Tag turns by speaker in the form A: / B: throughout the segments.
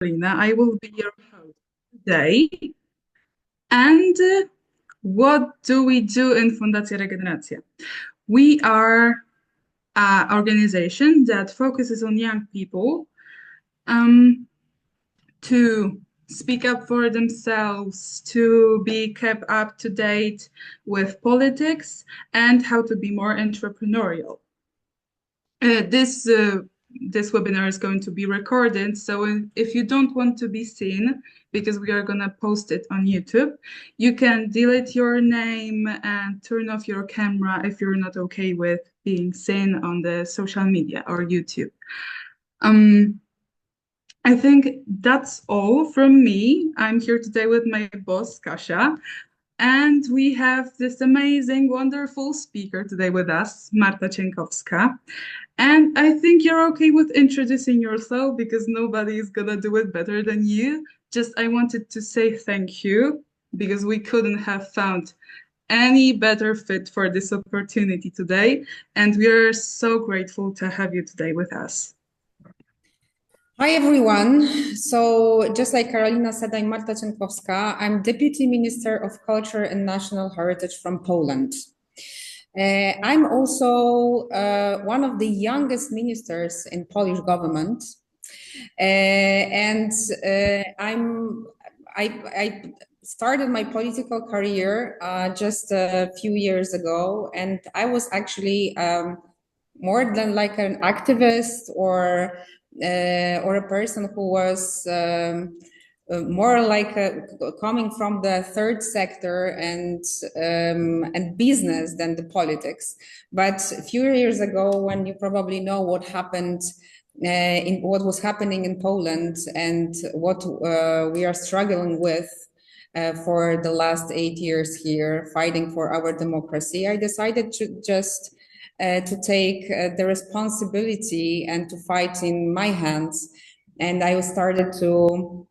A: Carolina. I will be your host today. And what do we do in Fundacja Regeneracja? We are an organization that focuses on young people um, to speak up for themselves, to be kept up to date with politics, and how to be more entrepreneurial. This webinar is going to be recorded, so if you don't want to be seen, because we are going to post it on YouTube, you can delete your name and turn off your camera if you're not okay with being seen on the social media or YouTube. Um, I think that's all from me. I'm here today with my boss, Kasia, and we have this amazing, wonderful speaker today with us, Marta Cienkowska. And I think you're okay with introducing yourself because nobody is gonna do it better than you. Just I wanted to say thank you because we couldn't have found any better fit for this opportunity today. And we are so grateful to have you today with us.
B: Hi, everyone. So just like Karolina said, I'm Marta Cienkowska. I'm Deputy Minister of Culture and National Heritage from Poland. I'm also one of the youngest ministers in Polish government. I started my political career just a few years ago, and I was actually more than like an activist or a person who was more like coming from the third sector and business than the politics. But a few years ago, when you probably know what happened in what was happening in Poland and what we are struggling with for the last 8 years here, fighting for our democracy, I decided to just to take the responsibility and to fight in my hands. And I started to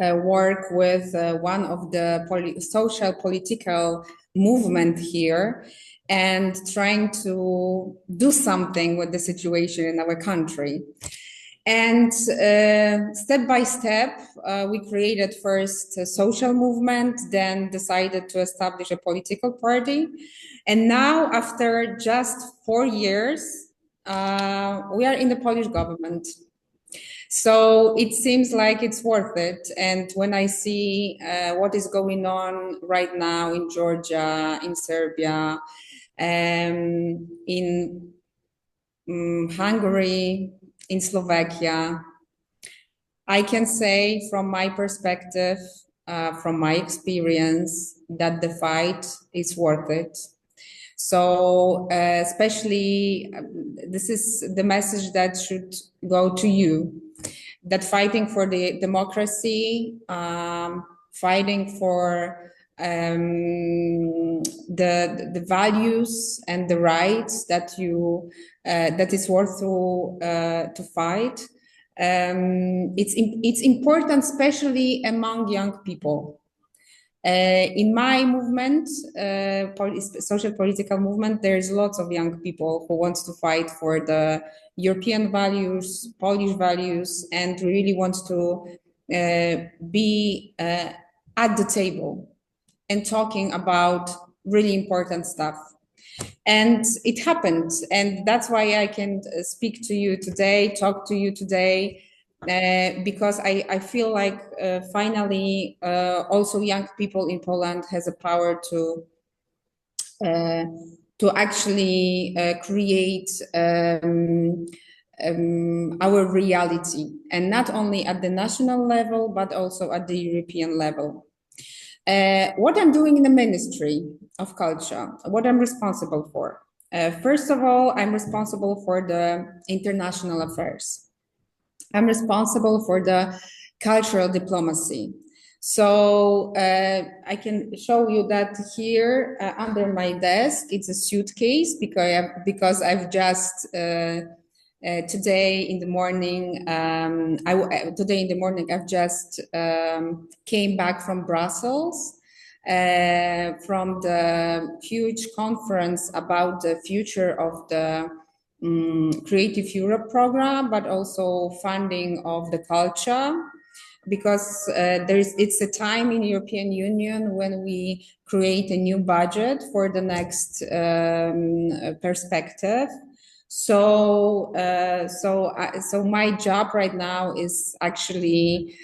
B: work with one of the social political movement here and trying to do something with the situation in our country. And step by step, we created first a social movement, then decided to establish a political party. And now, after just 4 years, we are in the Polish government. So it seems like it's worth it. And when I see what is going on right now in Georgia, in Serbia, in Hungary, in Slovakia, I can say from my perspective, from my experience, that the fight is worth it. So especially, this is the message that should go to you, that fighting for the democracy, fighting for the values and the rights that you that is worth to fight. It's important, especially among young people. In my movement, social political movement, there's lots of young people who want to fight for the European values, Polish values, and really want to be at the table and talking about really important stuff. And it happened. And that's why I can speak to you today, talk to you today, because I feel like finally also young people in Poland has a power to actually create our reality, and not only at the national level, but also at the European level. What I'm doing in the Ministry of Culture, what I'm responsible for. First of all, I'm responsible for the international affairs. I'm responsible for the cultural diplomacy. So I can show you that here under my desk, it's a suitcase because I've just today in the morning, I've just came back from Brussels from the huge conference about the future of the Creative Europe program, but also funding of the culture, because it's a time in European Union when we create a new budget for the next perspective. So my job right now is actually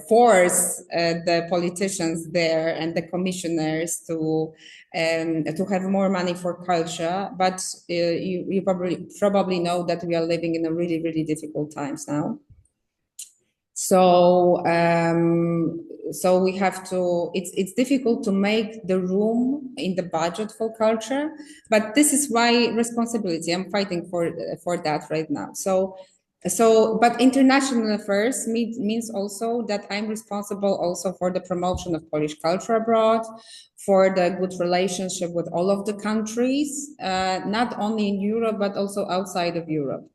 B: force the politicians there and the commissioners to have more money for culture. But you probably know that we are living in a really, really difficult times now. So so we have to, it's difficult to make the room in the budget for culture, but this is my responsibility. I'm fighting for that right now. But international affairs means also that I'm responsible also for the promotion of Polish culture abroad, for the good relationship with all of the countries, not only in Europe, but also outside of Europe.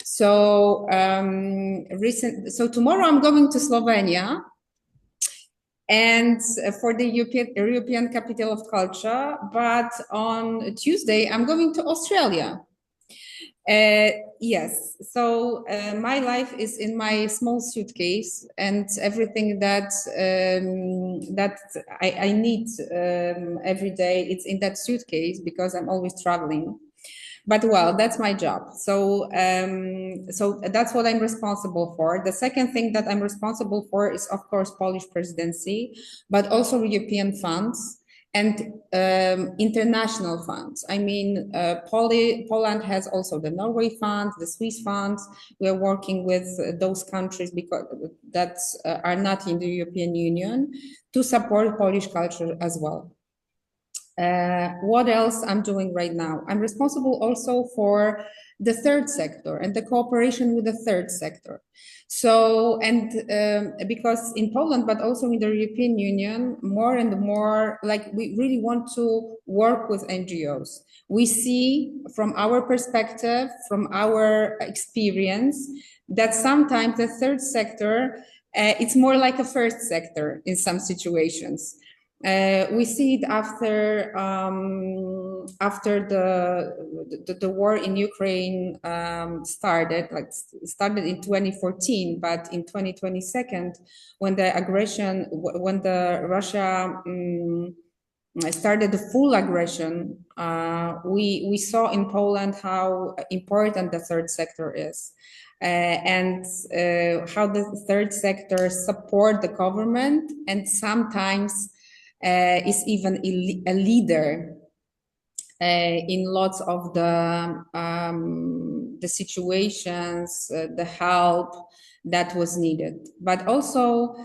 B: So tomorrow I'm going to Slovenia, and for the European Capital of Culture. But on Tuesday I'm going to Australia. Yes, so my life is in my small suitcase, and everything that I need every day, it's in that suitcase because I'm always traveling. But well, that's my job. So so that's what I'm responsible for. The second thing that I'm responsible for is, of course, Polish presidency, but also European funds and international funds. I mean, Poland has also the Norway fund, the Swiss funds. We are working with those countries because that are not in the European Union to support Polish culture as well. What else I'm doing right now? I'm responsible also for the third sector and the cooperation with the third sector. So, and because in Poland, but also in the European Union, more and more, like we really want to work with NGOs. We see from our perspective, from our experience, that sometimes the third sector, it's more like a first sector in some situations. We see it after the war in Ukraine started in 2014, but in 2022, when the Russia started the full aggression, we saw in Poland how important the third sector is. And how the third sector support the government, and sometimes is even a leader in lots of the situations, the help that was needed. But also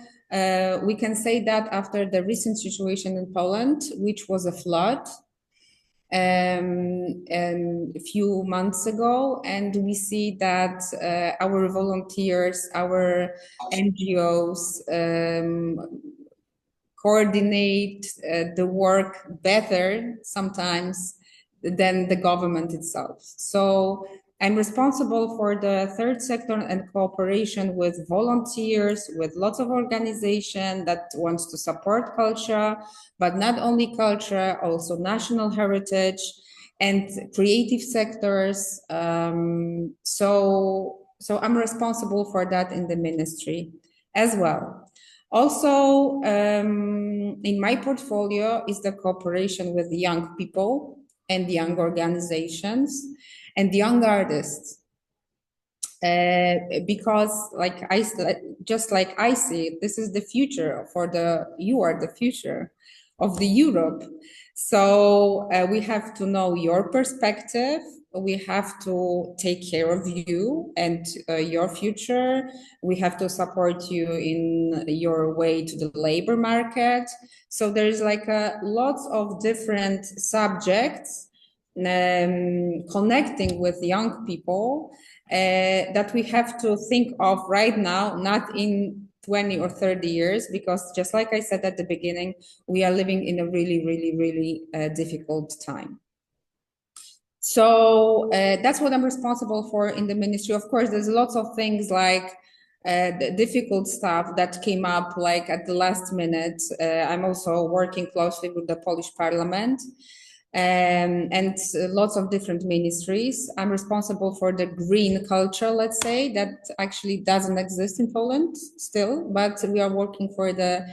B: we can say that after the recent situation in Poland, which was a flood a few months ago, and we see that our volunteers, our NGOs coordinate the work better sometimes than the government itself. So I'm responsible for the third sector and cooperation with volunteers, with lots of organizations that wants to support culture, but not only culture, also national heritage and creative sectors. So I'm responsible for that in the ministry as well. Also, in my portfolio is the cooperation with young people and young organizations and young artists. Because just like I see it, this is the future you are the future of the Europe. So we have to know your perspective. We have to take care of you and your future. We have to support you in your way to the labor market. So there's like lots of different subjects connecting with young people that we have to think of right now, not in 20 or 30 years, because just like I said at the beginning, we are living in a really, really, really difficult time. So that's what I'm responsible for in the ministry. Of course, there's lots of things like the difficult stuff that came up like at the last minute. I'm also working closely with the Polish Parliament. and lots of different ministries. I'm responsible for the green culture, let's say, that actually doesn't exist in Poland still, but we are working for the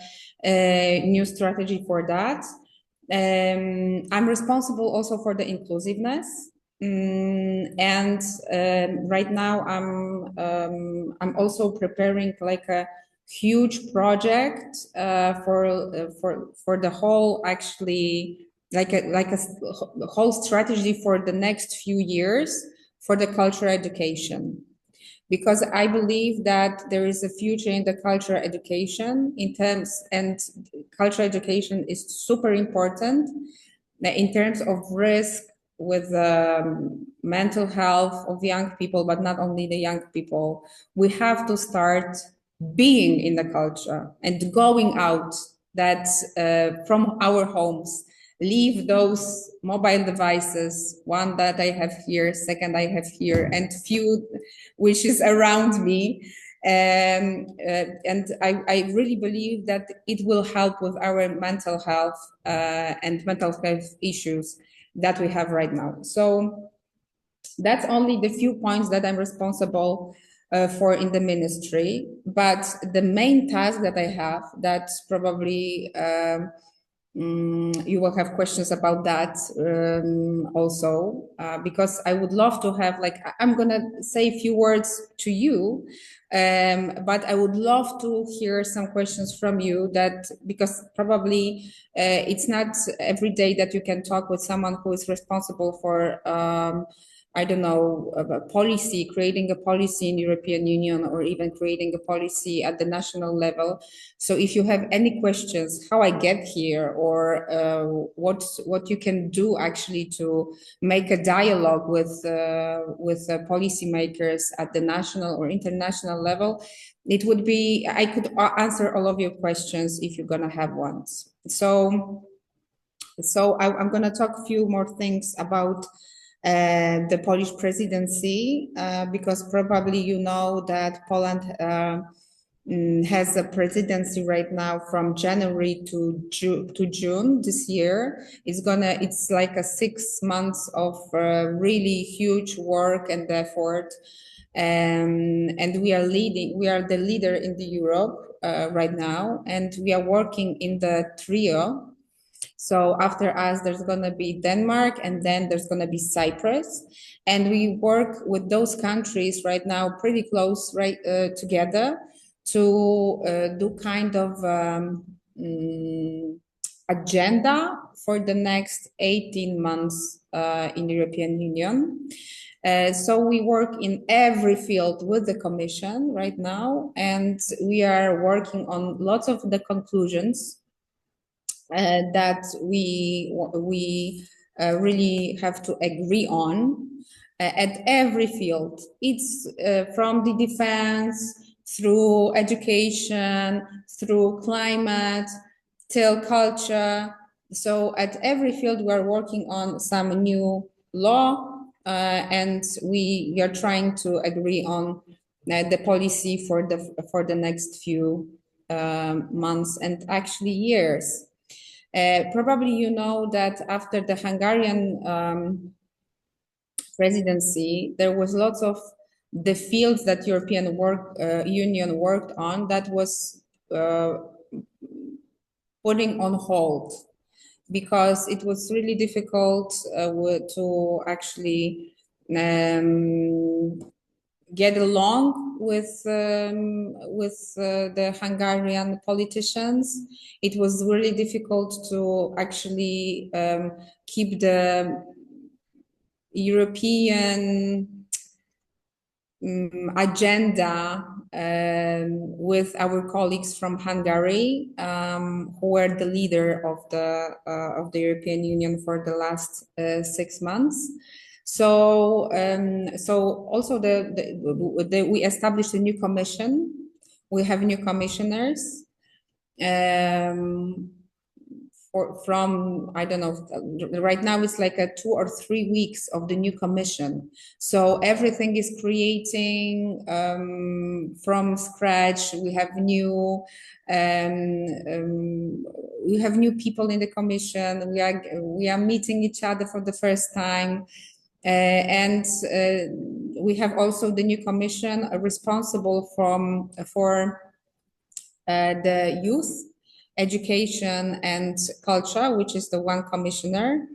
B: new strategy for that. I'm responsible also for the inclusiveness. And right now I'm also preparing like a huge project for the whole, actually, like a whole strategy for the next few years for the cultural education, because I believe that there is a future in the cultural education in terms, and cultural education is super important in terms of risk with mental health of young people, but not only the young people. We have to start being in the culture and going out that from our homes, leave those mobile devices, one that I have here, second I have here, and few which is around me. And I really believe that it will help with our mental health and mental health issues that we have right now. So that's only the few points that I'm responsible for in the ministry. But the main task that I have, that's probably you will have questions about that also, because I would love to have, like, I'm gonna say a few words to you, but I would love to hear some questions from you, that because probably it's not every day that you can talk with someone who is responsible for I don't know, a policy, creating a policy in European Union, or even creating a policy at the national level. So if you have any questions, how I get here, or what you can do actually to make a dialogue with policymakers at the national or international level, it would be, I could answer all of your questions if you're gonna have ones. So I'm gonna talk a few more things about the Polish presidency, because probably you know that Poland has a presidency right now from January to June this year. It's like a 6 months of really huge work and effort. And we are the leader in the Europe right now, and we are working in the trio. So after us, there's going to be Denmark, and then there's going to be Cyprus. And we work with those countries right now pretty close, right, together to do kind of agenda for the next 18 months in the European Union. So we work in every field with the Commission right now, and we are working on lots of the conclusions that we really have to agree on at every field. It's from the defense, through education, through climate, till culture. So at every field we are working on some new law, and we are trying to agree on the policy for the next few months and actually years. Probably you know that after the Hungarian presidency, there was lots of the fields that European Union worked on that was putting on hold, because it was really difficult to actually get along with the Hungarian politicians. It was really difficult to actually keep the European agenda with our colleagues from Hungary, who were the leader of the European Union for the last 6 months. So also we established a new commission. We have new commissioners. from, I don't know, right now it's like 2 or 3 weeks of the new commission. So everything is creating from scratch. We have new people in the commission. We are meeting each other for the first time. And we have also the new commission responsible for the youth, education and culture, which is the one commissioner.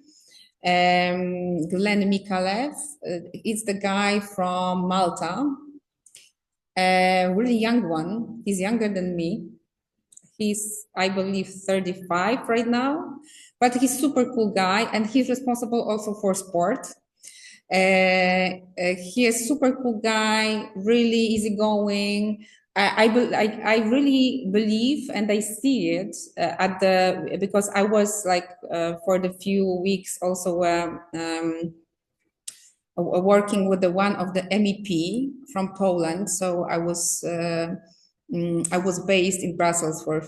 B: Glenn Mikalev is the guy from Malta, a really young one. He's younger than me. He's, I believe, 35 right now, but he's super cool guy, and he's responsible also for sport. He is super cool guy, really easygoing. I really believe, and I see it because I was like for the few weeks also working with one of the MEP from Poland. So I was based in Brussels for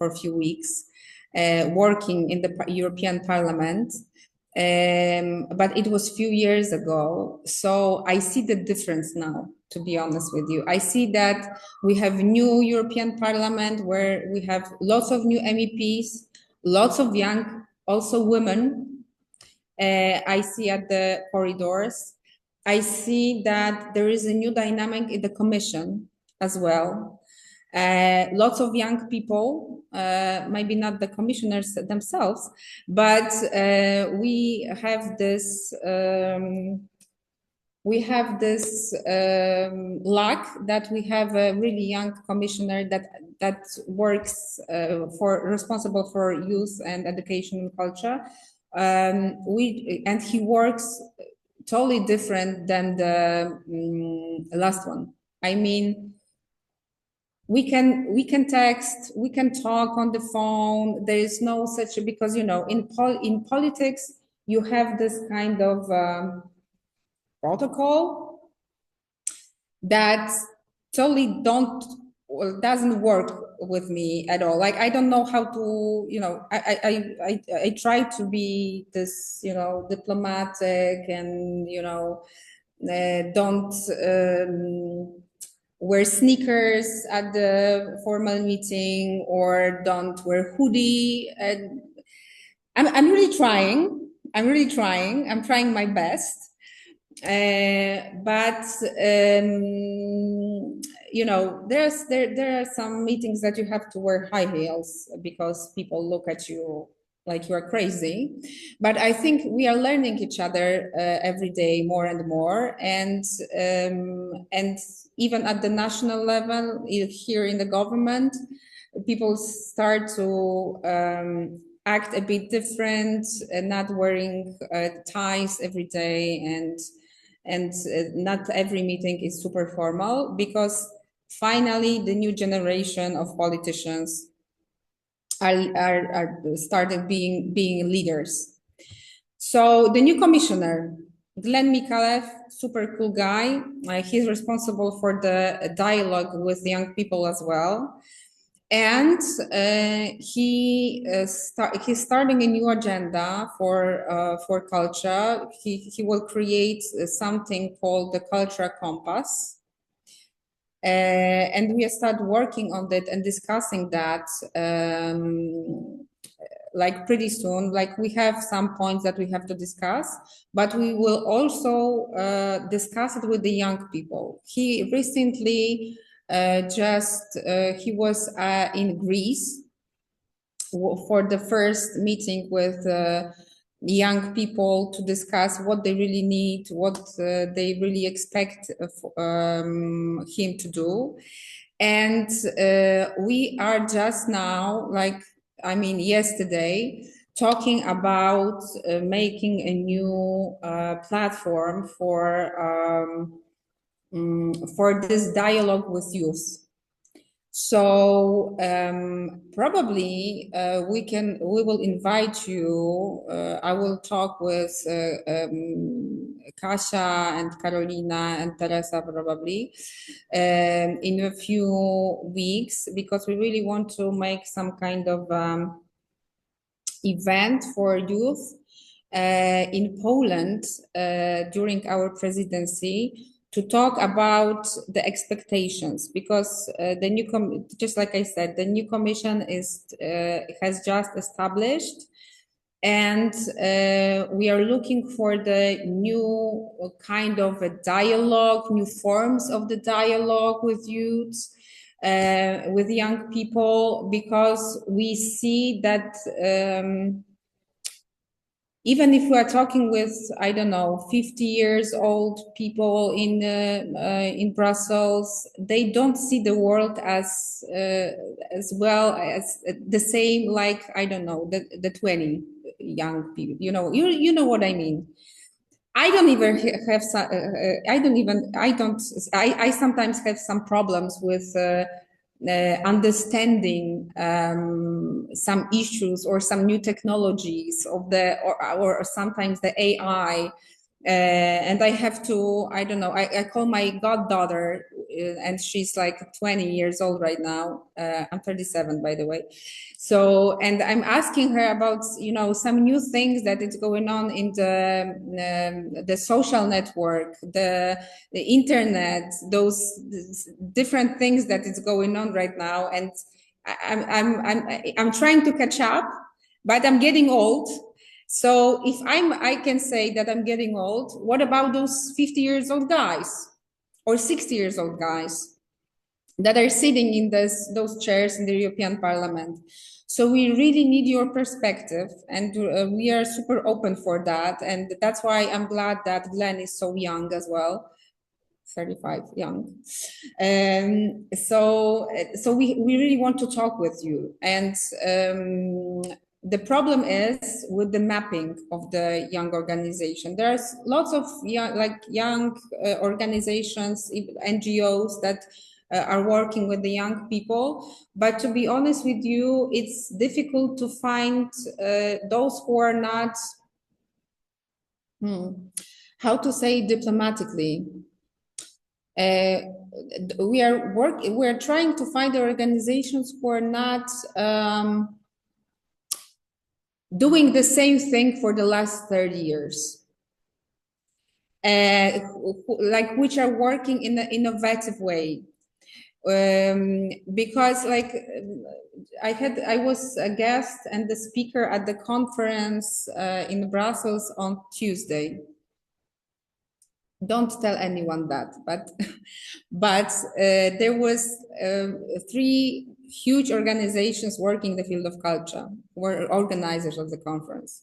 B: a few weeks, working in the European Parliament. But it was a few years ago. So I see the difference now, to be honest with you. I see that we have new European Parliament where we have lots of new MEPs, lots of young, also women. I see at the corridors. I see that there is a new dynamic in the Commission as well. Lots of young people, maybe not the commissioners themselves, but we have this luck that we have a really young commissioner that works responsible for youth and education and culture. And he works totally different than the last one. I mean, we can text, we can talk on the phone. There is no such, because in politics you have this kind of protocol that totally doesn't work with me at all. Like I don't know how to, I try to be this, diplomatic and don't wear sneakers at the formal meeting or don't wear hoodie. And I'm really trying. I'm trying my best. But there are some meetings that you have to wear high heels because people look at you like you are crazy. But I think we are learning each other every day more and more, and even at the national level here in the government, people start to act a bit different, not wearing ties every day, and not every meeting is super formal, because finally the new generation of politicians are started being leaders. So the new commissioner, Glenn Mikalev, super cool guy. He's responsible for the dialogue with young people as well. And he's starting a new agenda for culture. He will create something called the Culture Compass. And we start working on that and discussing that like pretty soon. Like we have some points that we have to discuss, but we will also discuss it with the young people. He recently he was in Greece for the first meeting with young people to discuss what they really need, what they really expect him to do. And we are just now, yesterday, talking about making a new platform for this dialogue with youth. So probably we will invite you. I will talk with Kasia and Carolina and Teresa probably in a few weeks, because we really want to make some kind of event for youth in Poland during our presidency to talk about the expectations, because the new just like I said, the new commission has just established, and we are looking for the new kind of a dialogue, new forms of the dialogue with youths, with young people, because we see that even if we are talking with, I don't know, 50 years old people in Brussels, they don't see the world as well as the same, like, I don't know, the 20 young people. You know what I mean. I don't even have some, I sometimes have some problems with understanding some issues or some new technologies of or sometimes the AI. And I have to, I don't know, I call my goddaughter, and she's like 20 years old right now. I'm 37, by the way. So, and I'm asking her about, some new things that is going on in the social network, the internet, those different things that is going on right now. And I'm trying to catch up, but I'm getting old. So if I can say that I'm getting old, what about those 50 years old guys or 60 years old guys that are sitting in those chairs in the European Parliament? So we really need your perspective, and we are super open for that. And that's why I'm glad that Glenn is so young as well. 35, young. So we really want to talk with you. And the problem is with the mapping of the young organization. There's lots of young organizations, NGOs that are working with the young people. But to be honest with you, it's difficult to find those who are not, how to say diplomatically, we're trying to find organizations who are not doing the same thing for the last 30 years, which are working in an innovative way. Because I was a guest and the speaker at the conference in Brussels on Tuesday. Don't tell anyone that, but there was 3 huge organizations working in the field of culture, were organizers of the conference.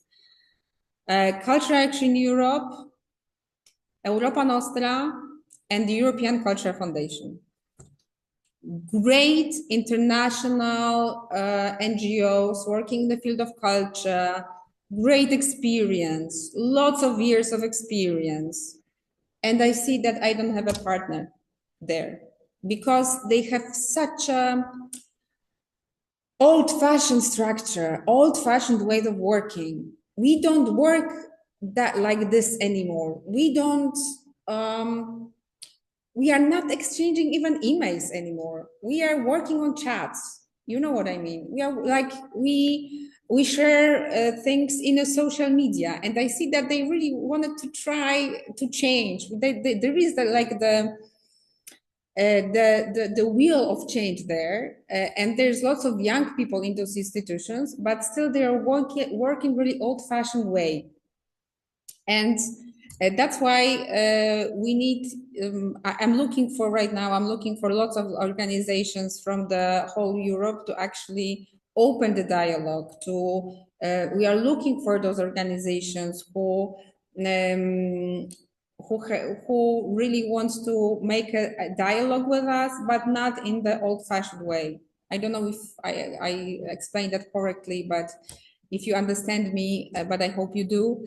B: Culture Action Europe, Europa Nostra, and the European Culture Foundation. Great international NGOs working in the field of culture, great experience, lots of years of experience. And I see that I don't have a partner there because they have such a old-fashioned structure, old-fashioned way of working. We don't work like this anymore. We don't, we are not exchanging even emails anymore. We are working on chats. You know what I mean? We are like, we share things in a social media, and I see that they really wanted to try to change. There is the wheel of change there, and there's lots of young people in those institutions, but still they are working really old-fashioned way. And that's why we need, I'm looking for right now, I'm looking for lots of organizations from the whole Europe to actually open the dialogue to, we are looking for those organizations who really wants to make a dialogue with us, but not in the old-fashioned way. I don't know if I explained that correctly, but if you understand me, but I hope you do.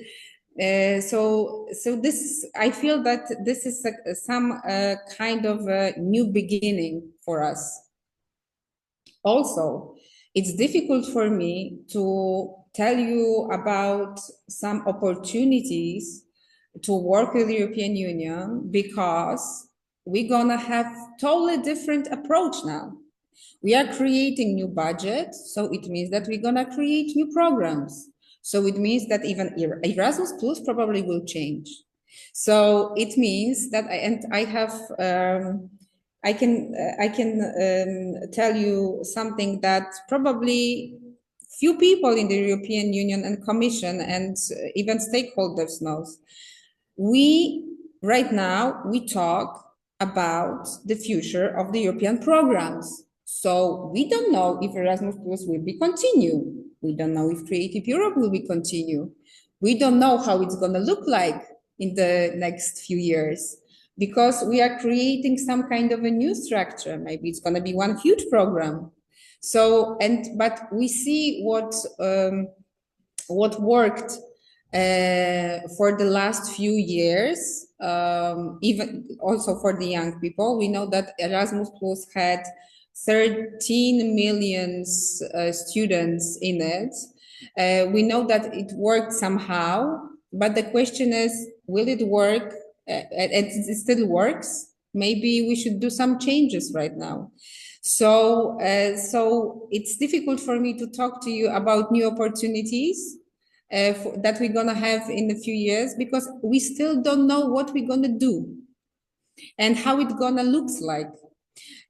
B: So this, I feel that this is some kind of a new beginning for us. Also, it's difficult for me to tell you about some opportunities to work with the European Union because we're gonna have totally different approach now. We are creating new budgets, so it means that we're gonna create new programs. So it means that even Erasmus Plus probably will change. So it means that I can tell you something that probably few people in the European Union and Commission and even stakeholders knows. Right now we talk about the future of the European programs. So we don't know if Erasmus Plus will be continued. We don't know if Creative Europe will be continued. We don't know how it's going to look like in the next few years because we are creating some kind of a new structure. Maybe it's going to be one huge program. So, but we see what worked for the last few years, even also for the young people. We know that Erasmus Plus had 13 million students in it. We know that it worked somehow, but the question is, will it work? It still works. Maybe we should do some changes right now. So it's difficult for me to talk to you about new opportunities that we're gonna have in a few years because we still don't know what we're gonna do and how it's gonna looks like.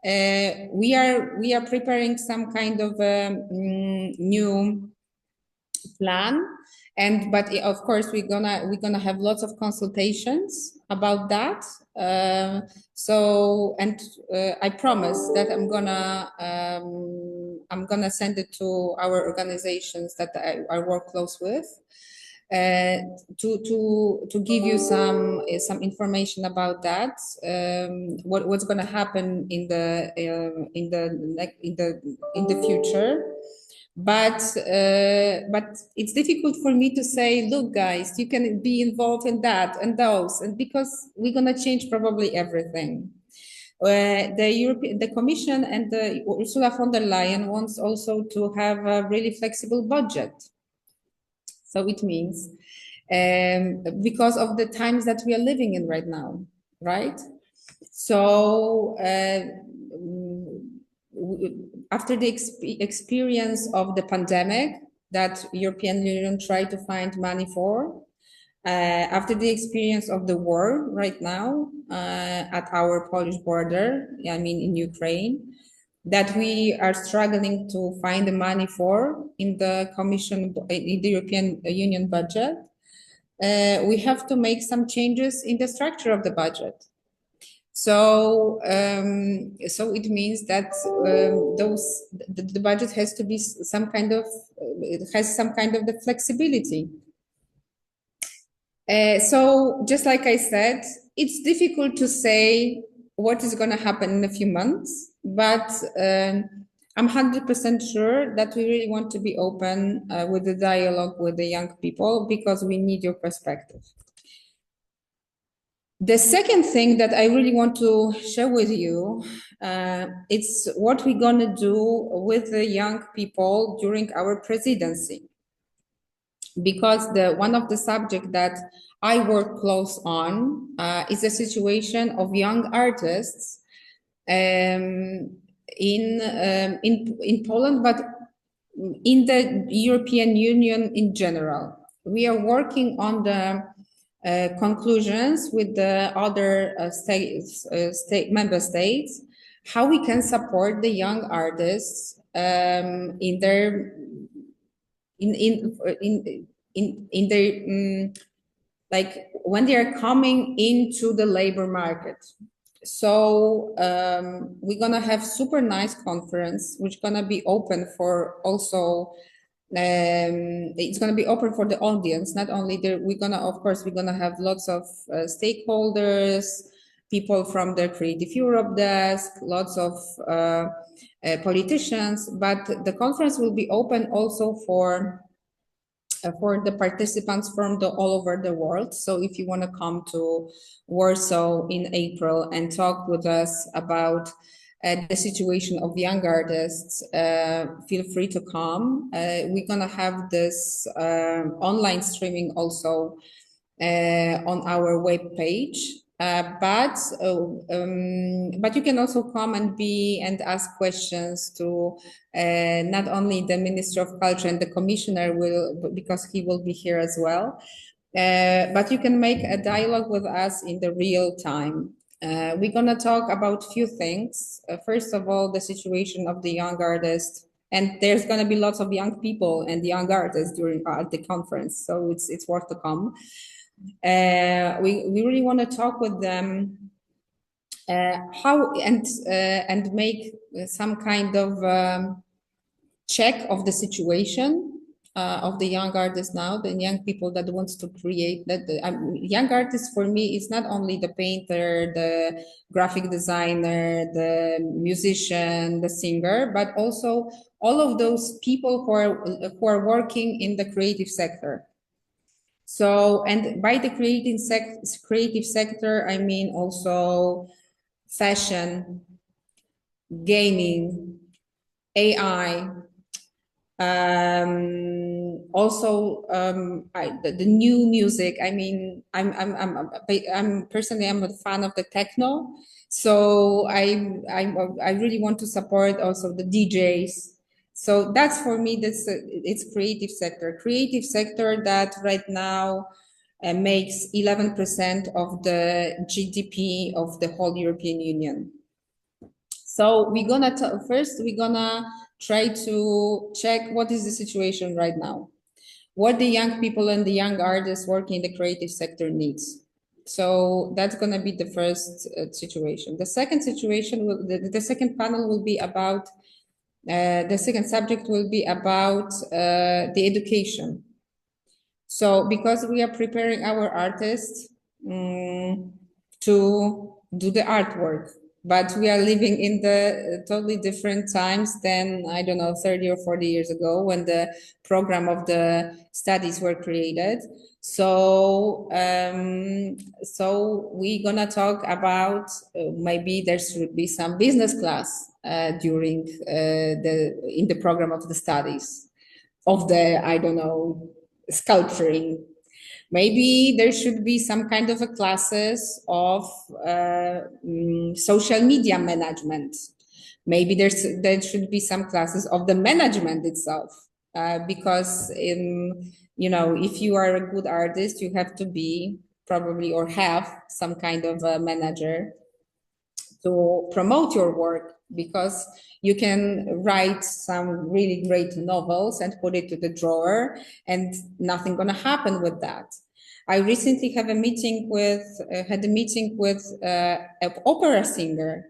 B: We are preparing some kind of new plan, but of course we're gonna have lots of consultations about that. I promise that I'm gonna send it to our organizations that I work close with to give you some information about that. What's gonna happen in the future. But it's difficult for me to say, look, guys, you can be involved in that and those, and because we're gonna change probably everything. The Commission and Ursula von der Leyen wants also to have a really flexible budget. So it means because of the times that we are living in right now, right? So after the experience of the pandemic that European Union tried to find money for, after the experience of the war right now at our Polish border, I mean in Ukraine, that we are struggling to find the money for in the Commission, in the European Union budget, we have to make some changes in the structure of the budget. So, so it means that the budget has to be some kind of, it has some kind of the flexibility. So just like I said, it's difficult to say what is going to happen in a few months, but I'm 100% sure that we really want to be open with the dialogue with the young people because we need your perspective. The second thing that I really want to share with you, it's what we're going to do with the young people during our presidency. Because one of the subjects that I work close on is the situation of young artists in Poland, but in the European Union in general. We are working on the conclusions with the other member states, how we can support the young artists in their like when they are coming into the labor market. So we're gonna have super nice conference, which gonna be open for also. It's gonna be open for the audience. Not only we're gonna have lots of stakeholders, people from the Creative Europe desk, lots of politicians, but the conference will be open also for the participants from all over the world. So if you want to come to Warsaw in April and talk with us about the situation of young artists, feel free to come. We're gonna have this online streaming also on our web page. But you can also come and ask questions to not only the Minister of Culture and the Commissioner because he will be here as well, but you can make a dialogue with us in the real time. We're gonna talk about few things. First of all, the situation of the young artists, and there's gonna be lots of young people and young artists during the conference, so it's worth to come. We really want to talk with them how and make some kind of check of the situation of the young artists now, the young people that wants to create. That young artists for me is not only the painter, the graphic designer, the musician, the singer, but also all of those people who are working in the creative sector. So, and by the creative sector, I mean also fashion, gaming, AI, also the new music. I mean, I'm personally I'm a fan of the techno, so I really want to support also the DJs. So that's for me. It's creative sector that right now makes 11% of the GDP of the whole European Union. So we're gonna try to check what is the situation right now, what the young people and the young artists working in the creative sector needs. So that's gonna be the first situation. The second situation, the second panel will be about, the second subject will be about the education. So because we are preparing our artists to do the artwork, but we are living in the totally different times than, I don't know, 30 or 40 years ago when the program of the studies were created. So, so we're gonna talk about maybe there should be some business class during in the program of the studies of the, I don't know, sculpturing. Maybe there should be some kind of a classes of social media management. Maybe there should be some classes of the management itself, because you know, if you are a good artist, you have to be probably or have some kind of a manager to promote your work, because you can write some really great novels and put it to the drawer and nothing gonna happen with that. I recently had a meeting with an opera singer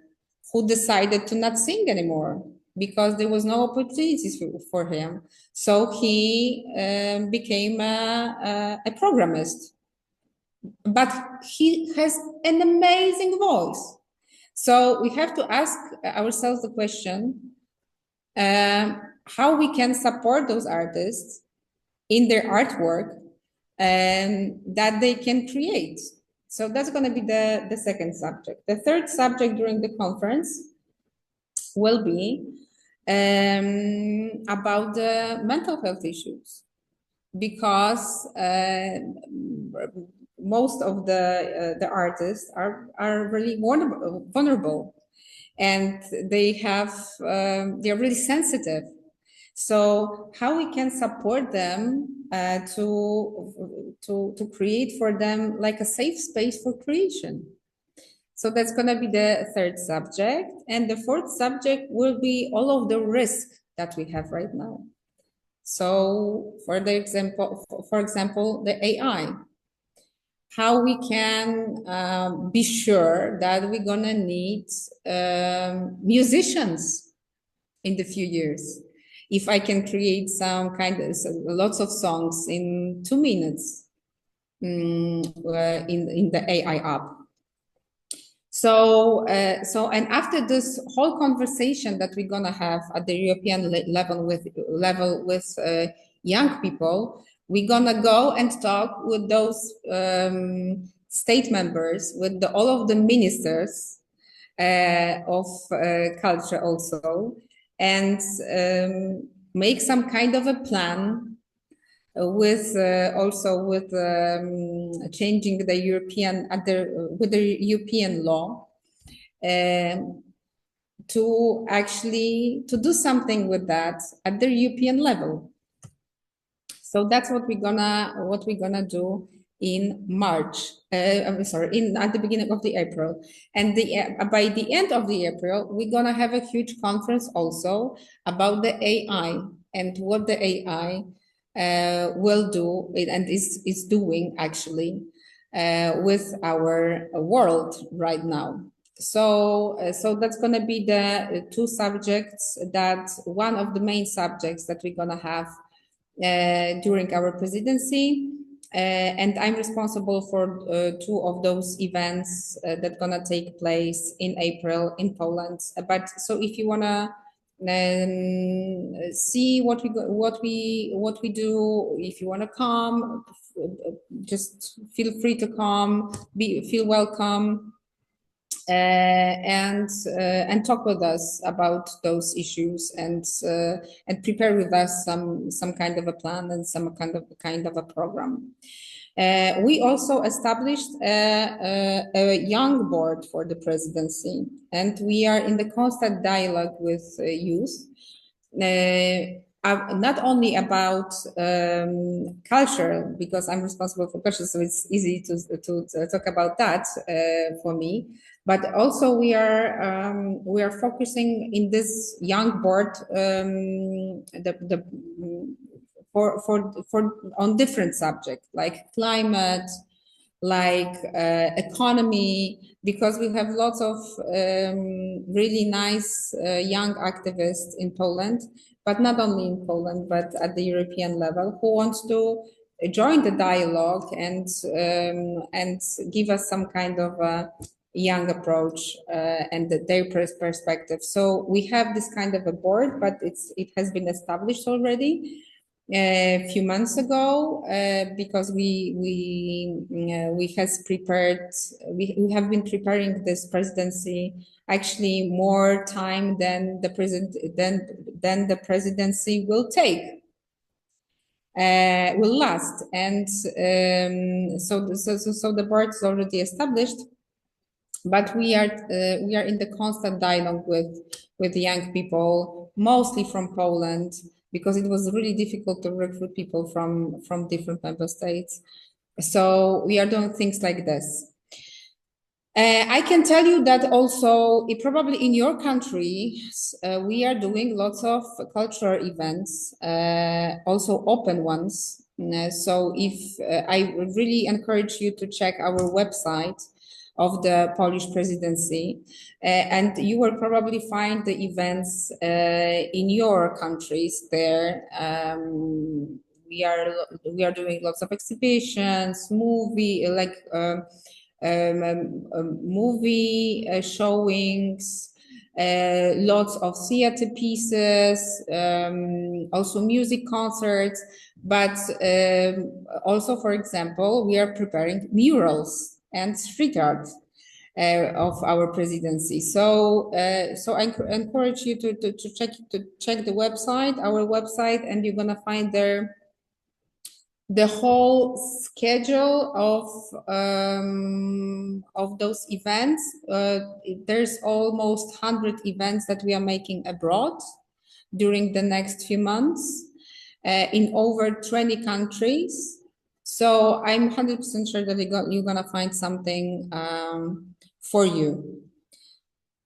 B: who decided to not sing anymore because there was no opportunities for him. So he became a programmist, but he has an amazing voice. So we have to ask ourselves the question, how we can support those artists in their artwork and that they can create. So that's going to be the second subject. The third subject during the conference will be about the mental health issues, because most of the artists are really vulnerable, and they're really sensitive. So how we can support them to create for them like a safe space for creation. So that's going to be the third subject, and the fourth subject will be all of the risk that we have right now. So for example, the AI, how we can be sure that we're gonna need musicians in the few years. If I can create some kind of lots of songs in 2 minutes in the AI app. So, and after this whole conversation that we're gonna have at the European level with young people, we're gonna go and talk with those state members, with all of the ministers of culture also, and make some kind of a plan with also with changing the European with the European law to actually to do something with that at the European level. So that's what we're gonna do in March. I'm sorry, at the beginning of the April, and by the end of the April, we're gonna have a huge conference also about the AI and what the AI will do and is doing actually with our world right now. So that's going to be the two subjects that one of the main subjects that we're going to have during our presidency. And I'm responsible for two of those events that gonna take place in April in Poland. But so if you wanna see what we do, if you wanna come, just feel free to come. Feel welcome. And talk with us about those issues and prepare with us some kind of a plan and some kind of a program. We also established a young board for the presidency, and we are in the constant dialogue with youth. Not only about culture, because I'm responsible for culture, so it's easy to talk about that for me. But also we are focusing in this young board for on different subjects like climate, like economy, because we have lots of really nice young activists in Poland, but not only in Poland, but at the European level, who want to join the dialogue and give us some kind of a young approach and their perspective. So we have this kind of a board, but it has been established already a few months ago because we have been preparing this presidency actually more time than the presidency will take will last, and so the board is already established, but we are in the constant dialogue with young people, mostly from Poland, because it was really difficult to recruit people from different member states. So we are doing things like this. I can tell you that also, probably in your country, we are doing lots of cultural events, also open ones. So if I really encourage you to check our website of the Polish presidency, and you will probably find the events in your countries there. We are doing lots of exhibitions, movie showings, lots of theater pieces, also music concerts, but also, for example, we are preparing murals and street art of our presidency. So I encourage you to check the website, our website, and you're gonna find there the whole schedule of those events. There's almost 100 events that we are making abroad during the next few months in over 20 countries. So I'm 100% sure that you're gonna find something for you.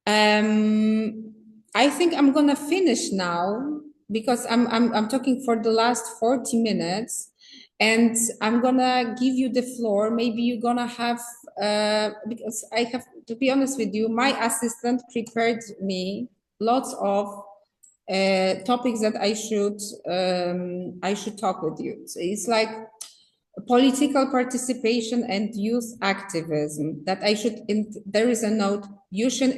B: I think I'm gonna finish now because I'm talking for the last 40 minutes. And I'm gonna give you the floor. Maybe you're gonna have, because I have to be honest with you, my assistant prepared me lots of topics that I should talk with you. So it's like political participation and youth activism. That I should. There is a note. You should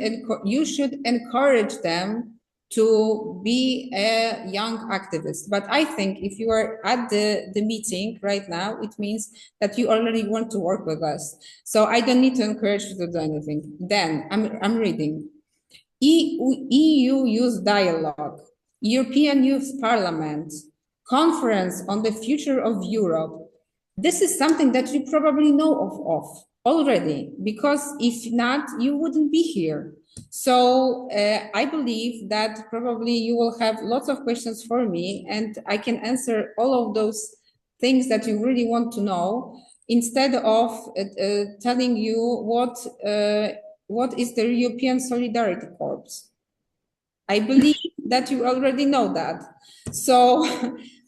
B: encourage them to be a young activist. But I think if you are at the meeting right now, it means that you already want to work with us. So I don't need to encourage you to do anything. Then I'm reading. EU Youth Dialogue, European Youth Parliament, conference on the future of Europe, this is something that you probably know of already, because if not, you wouldn't be here. So I believe that probably you will have lots of questions for me, and I can answer all of those things that you really want to know, instead of telling you what is the European Solidarity Corps. I believe that you already know that. So,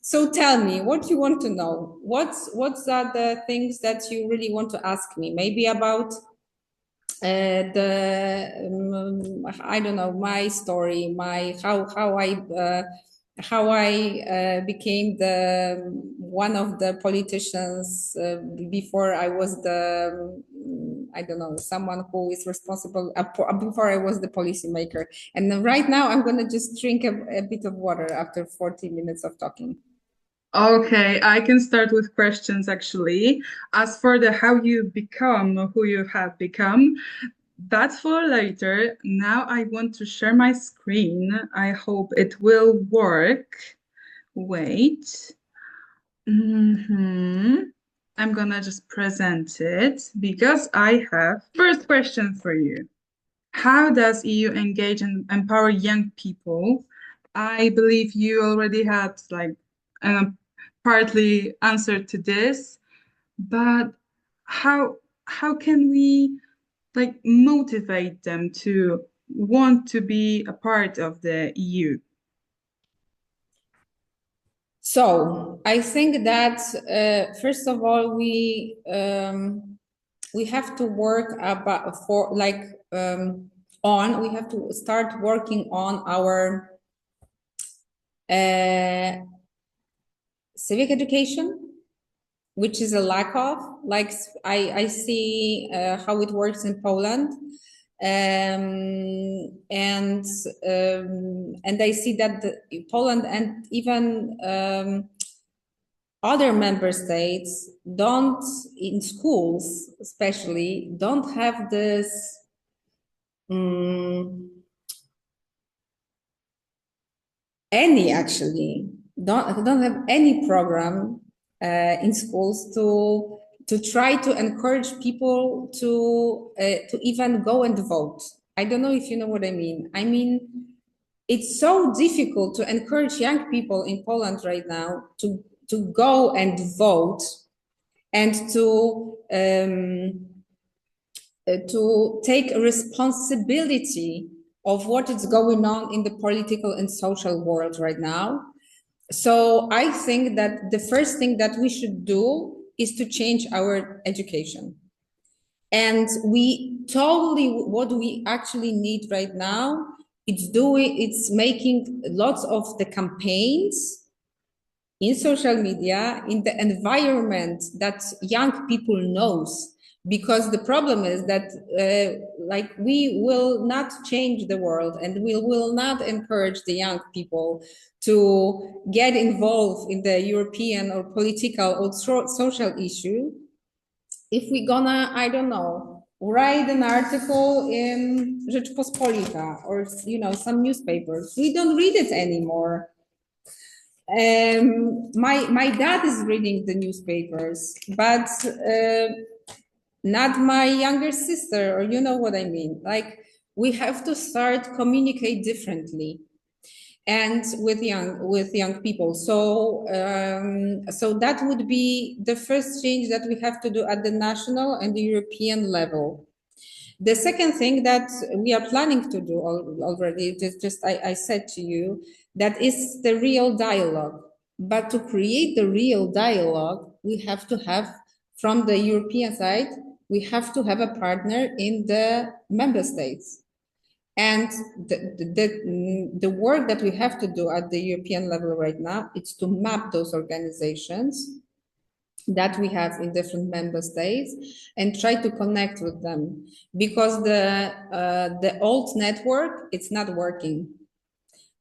B: so tell me what you want to know. What's are the things that you really want to ask me? Maybe about I don't know, my story, my how I became the one of the politicians before I was the I don't know, someone who is responsible before I was the policymaker. And then right now I'm gonna just drink a bit of water after 40 minutes of talking.
A: Okay, I can start with questions actually. As for the how you become who you have become, that's for later. Now I want to share my screen. I hope it will work. Wait. I'm gonna just present it because I have first question for you. How does EU engage and empower young people? I believe you already had like partly answered to this, but how can we like motivate them to want to be a part of the EU?
B: So I think that first of all we have to work about for like on we have to start working on our civic education, which is a lack of. Like I see how it works in Poland, and I see that Poland and even other member states don't, in schools especially, don't have this any actually don't have any program in schools to try to encourage people to even go and vote. I don't know if you know what I mean. I mean, it's so difficult to encourage young people in Poland right now to go and vote and to take responsibility of what is going on in the political and social world right now. So I think that the first thing that we should do is to change our education. And we totally, what we actually need right now, it's making lots of the campaigns in social media, in the environment that young people knows. Because the problem is that like we will not change the world, and we will not encourage the young people to get involved in the European or political or social issue if we're gonna, I don't know, write an article in Rzeczpospolita or some newspapers. We don't read it anymore. My dad is reading the newspapers, but not my younger sister, or you know what I mean. Like, we have to start communicate differently, and with young people. So so that would be the first change that we have to do at the national and the European level. The second thing that we are planning to do already, just I said to you, that is the real dialogue. But to create the real dialogue, we have to have, from the European side, we have to have a partner in the member states. And the work that we have to do at the European level right now is to map those organizations that we have in different member states and try to connect with them, because the old network, it's not working.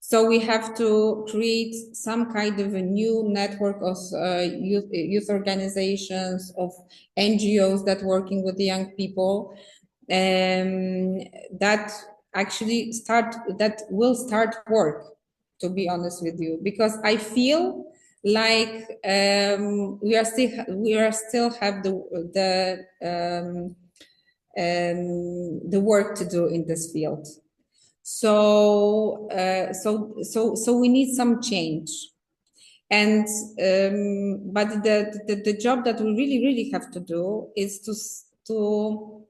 B: So we have to create some kind of a new network of youth organizations, of NGOs that working with the young people, that will start work, to be honest with you, because I feel like we are still have the work to do in this field. So so we need some change. And but the job that we really have to do is to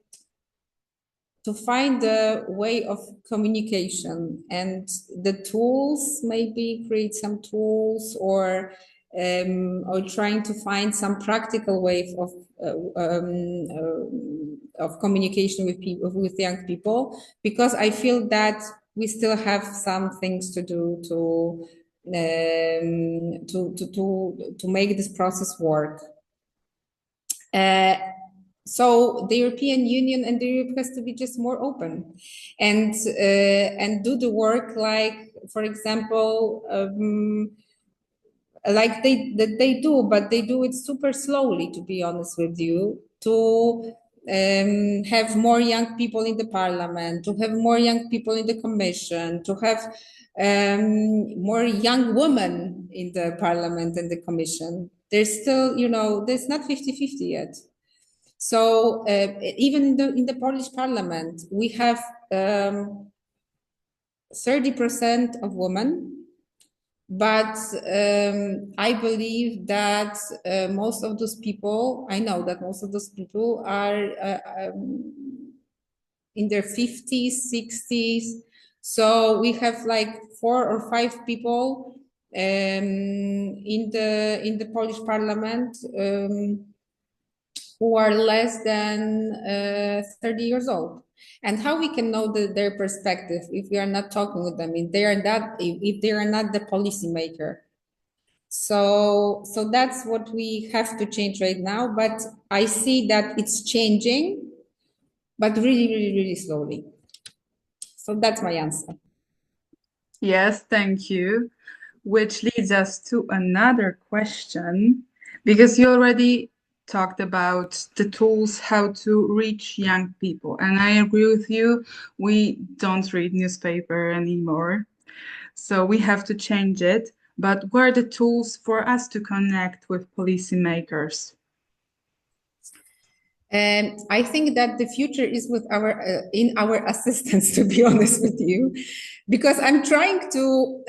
B: find a way of communication, and the tools, maybe create some tools, or trying to find some practical way of communication with people, with young people, because I feel that we still have some things to do to make this process work. So the European Union and the Europe has to be just more open and do the work, like, for example, like they do, but they do it super slowly, to be honest with you, to have more young people in the parliament, to have more young people in the commission, to have more young women in the parliament and the commission. There's still, you know, there's not 50-50 yet. So even in the Polish parliament, we have 30% of women, but I believe that most of those people, I know that most of those people are in their 50s, 60s. So we have like 4 or 5 people in the Polish parliament who are less than 30 years old. And how we can know their perspective if we are not talking with them, if they are not the policymaker. So that's what we have to change right now. But I see that it's changing, but really slowly. So that's my answer.
A: Yes, thank you. Which leads us to another question, because you already talked about the tools how to reach young people. And I agree with you, we don't read newspaper anymore. So we have to change it. But what are the tools for us to connect with policymakers?
B: And I think that the future is with in our assistants, to be honest with you, because I'm trying to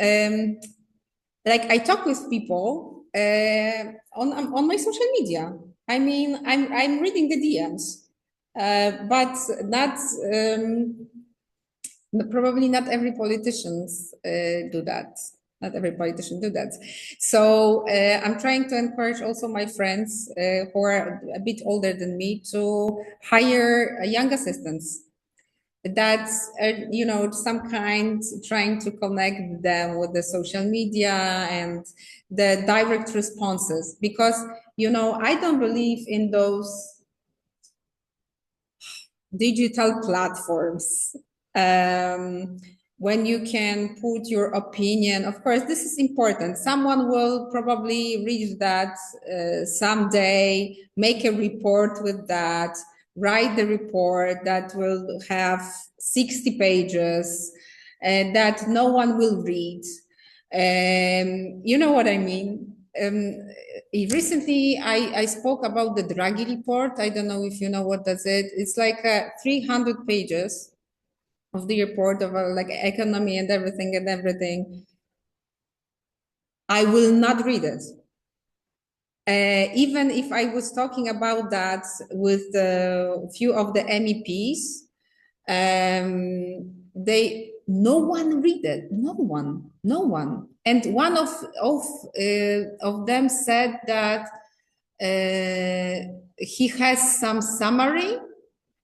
B: like, I talk with people on my social media. I mean, I'm reading the DMs, but not probably not every politicians do that. Not every politician do that. So I'm trying to encourage also my friends who are a bit older than me to hire young assistants. That's you know, some kind, trying to connect them with the social media and the direct responses, because, you know, I don't believe in those digital platforms when you can put your opinion. Of course, this is important. Someone will probably read that someday, make a report with that, write the report that will have 60 pages and that no one will read. You know what I mean? Recently, I spoke about the Draghi report. I don't know if you know what does it. It's like 300 pages of the report of like economy and everything. I will not read it. Even if I was talking about that with a few of the MEPs, no one read it. No one. And one of them said that he has some summary,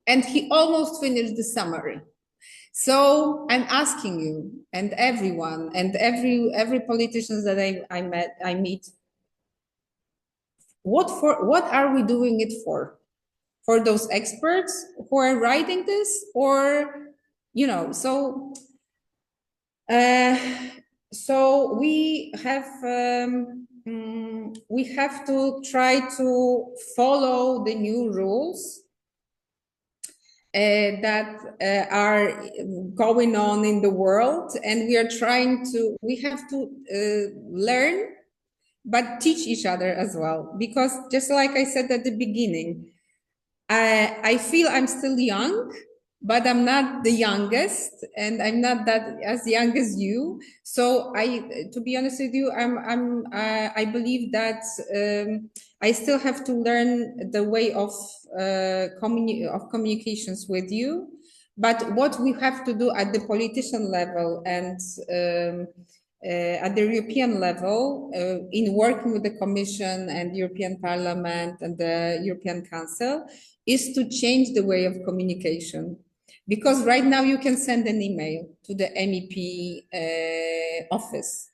B: and he almost finished the summary. So I'm asking you and everyone and every politician that I meet, what are we doing it for? For those experts who are writing this, or, you know, so we have to try to follow the new rules that are going on in the world, and we have to learn but teach each other as well. Because just like I said at the beginning, I feel I'm still young, but I'm not the youngest, and I'm not that as young as you. So to be honest with you, I believe that I still have to learn the way of communications with you. But what we have to do at the politician level and at the European level, in working with the Commission and European Parliament and the European Council, is to change the way of communication. Because right now you can send an email to the MEP office,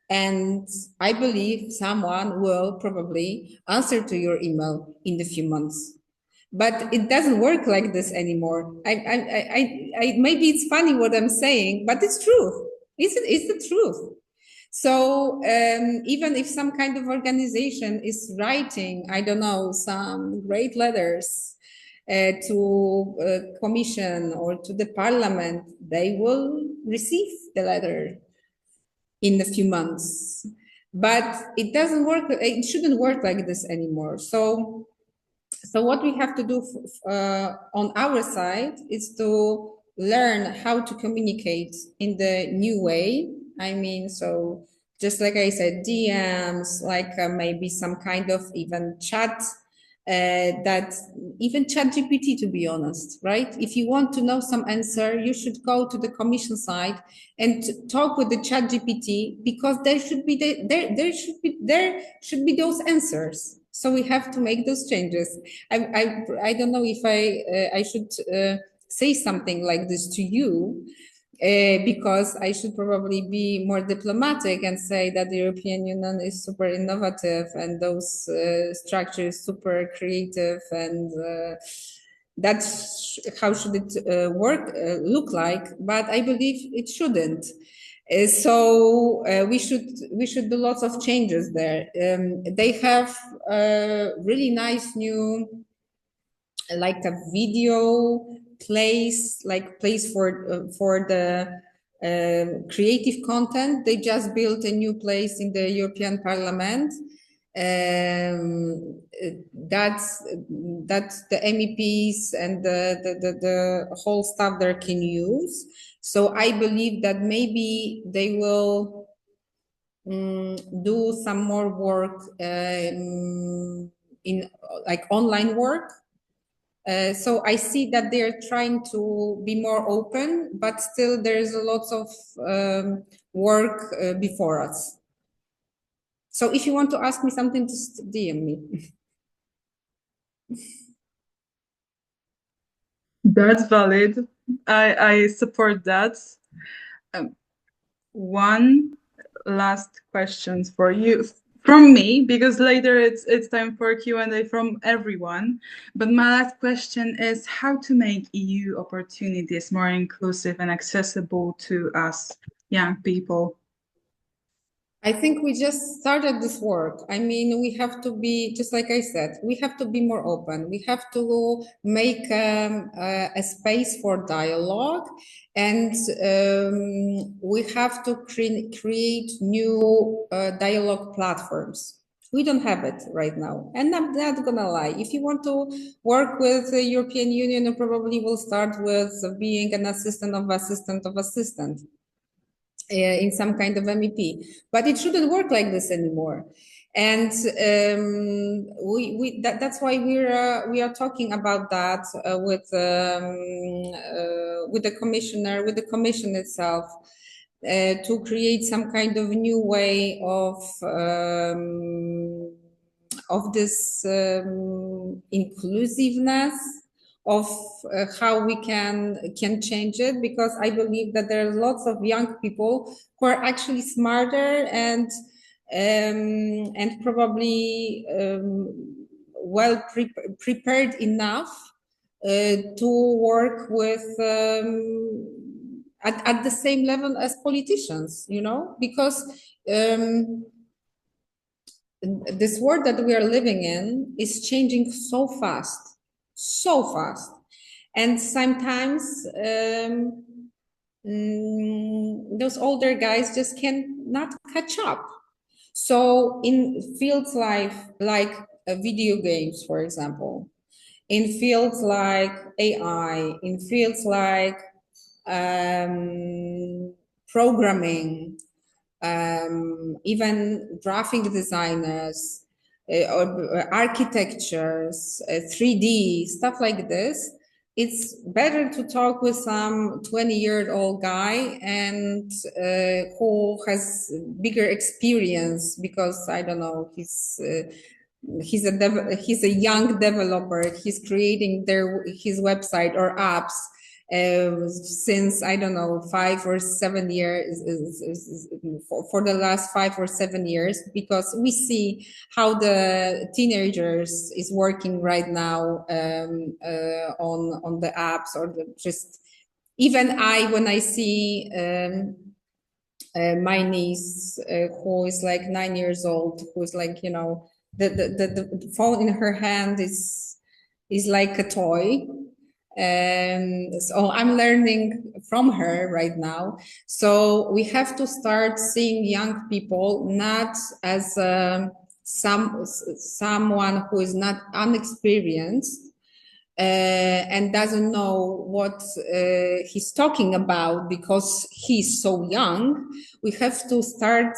B: and I believe someone will probably answer to your email in a few months. But it doesn't work like this anymore. Maybe it's funny what I'm saying, but it's true. It's the truth. So even if some kind of organization is writing, I don't know, some great letters to commission or to the parliament, they will receive the letter in a few months. But it doesn't work. It shouldn't work like this anymore. So what we have to do on our side is to learn how to communicate in the new way. I mean, so just like I said, DMs, like maybe some kind of even chat, that even chat GPT, to be honest, right? If you want to know some answer, you should go to the commission side and talk with the chat GPT, because there should be those answers. So we have to make those changes. I don't know if I should say something like this to you, because I should probably be more diplomatic and say that the European Union is super innovative and those structures super creative, and that's how should it look like. But I believe it shouldn't. So we should do lots of changes there. They have really nice new, like a video place for the creative content. They just built a new place in the European Parliament. That's the MEPs and the whole staff there can use. So I believe that maybe they will do some more work in like online work. So I see that they're trying to be more open, but still there's a lot of work before us. So if you want to ask me something, just DM me.
A: That's valid. I support that. One last question for you from me, because later it's time for Q&A from everyone. But my last question is how to make EU opportunities more inclusive and accessible to us young people.
B: I think we just started this work. I mean, we have to be, just like I said, we have to be more open. We have to make a space for dialogue, and we have to create new dialogue platforms. We don't have it right now. And I'm not gonna lie, if you want to work with the European Union, you probably will start with being an assistant of assistant of assistant in some kind of MEP, but it shouldn't work like this anymore. And that's why we are talking about that with the commissioner, with the commission itself, to create some kind of new way of this inclusiveness, of how we can change it, because I believe that there are lots of young people who are actually smarter and probably well prepared enough to work with at the same level as politicians, you know, because this world that we are living in is changing so fast, so fast. And sometimes those older guys just cannot catch up. So in fields like video games, for example, in fields like AI, in fields like programming, even graphic designers, or architectures, 3D, stuff like this. It's better to talk with some 20-year-old guy and who has bigger experience because I don't know, he's a young developer. He's creating his website or apps since I don't know 5 or 7 years for the last 5 or 7 years, because we see how the teenagers is working right now on the apps or just even when I see my niece who is like 9 years old, who is like, you know, the phone in her hand is like a toy. So I'm learning from her right now. So we have to start seeing young people not as someone who is not unexperienced and doesn't know what he's talking about because he's so young. We have to start,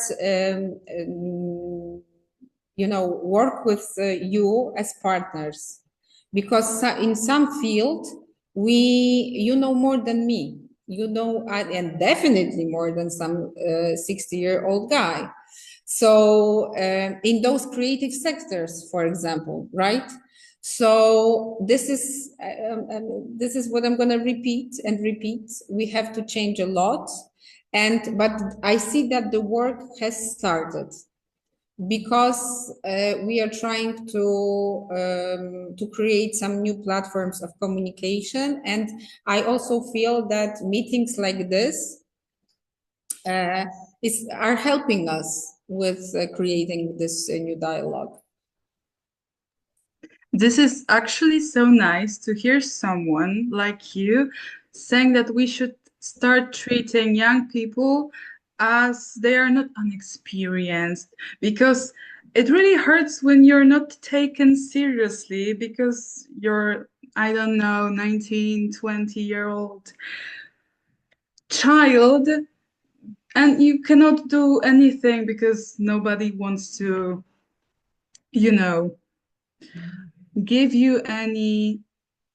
B: you know, work with you as partners, because in some field you know more than me, you know, and definitely more than some 60-year-old guy. So in those creative sectors, for example, right? So this is what I'm going to repeat and repeat. We have to change a lot, but I see that the work has started because we are trying to create some new platforms of communication, and I also feel that meetings like this are helping us with creating this new dialogue.
A: This is actually so nice to hear someone like you saying that we should start treating young people as they are not unexperienced, because it really hurts when you're not taken seriously because you're, I don't know, 19, 20-year-old child and you cannot do anything because nobody wants to, you know, give you any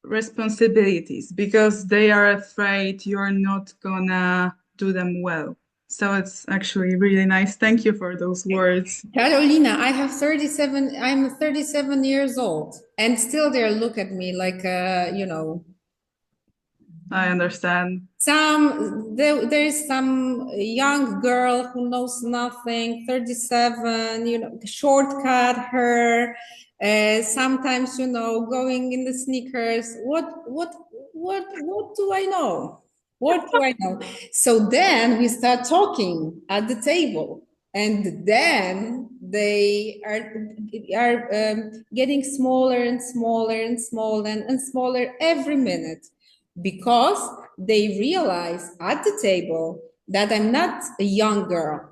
A: responsibilities because they are afraid you're not gonna do them well. So it's actually really nice. Thank you for those words.
B: Carolina, I'm 37 years old, and still they look at me like, you know.
A: I understand.
B: There is some young girl who knows nothing, 37, you know, shortcut her, sometimes, you know, going in the sneakers. What do I know? What do I know? So then we start talking at the table, and then they are getting smaller and smaller and smaller and smaller every minute, because they realize at the table that I'm not a young girl.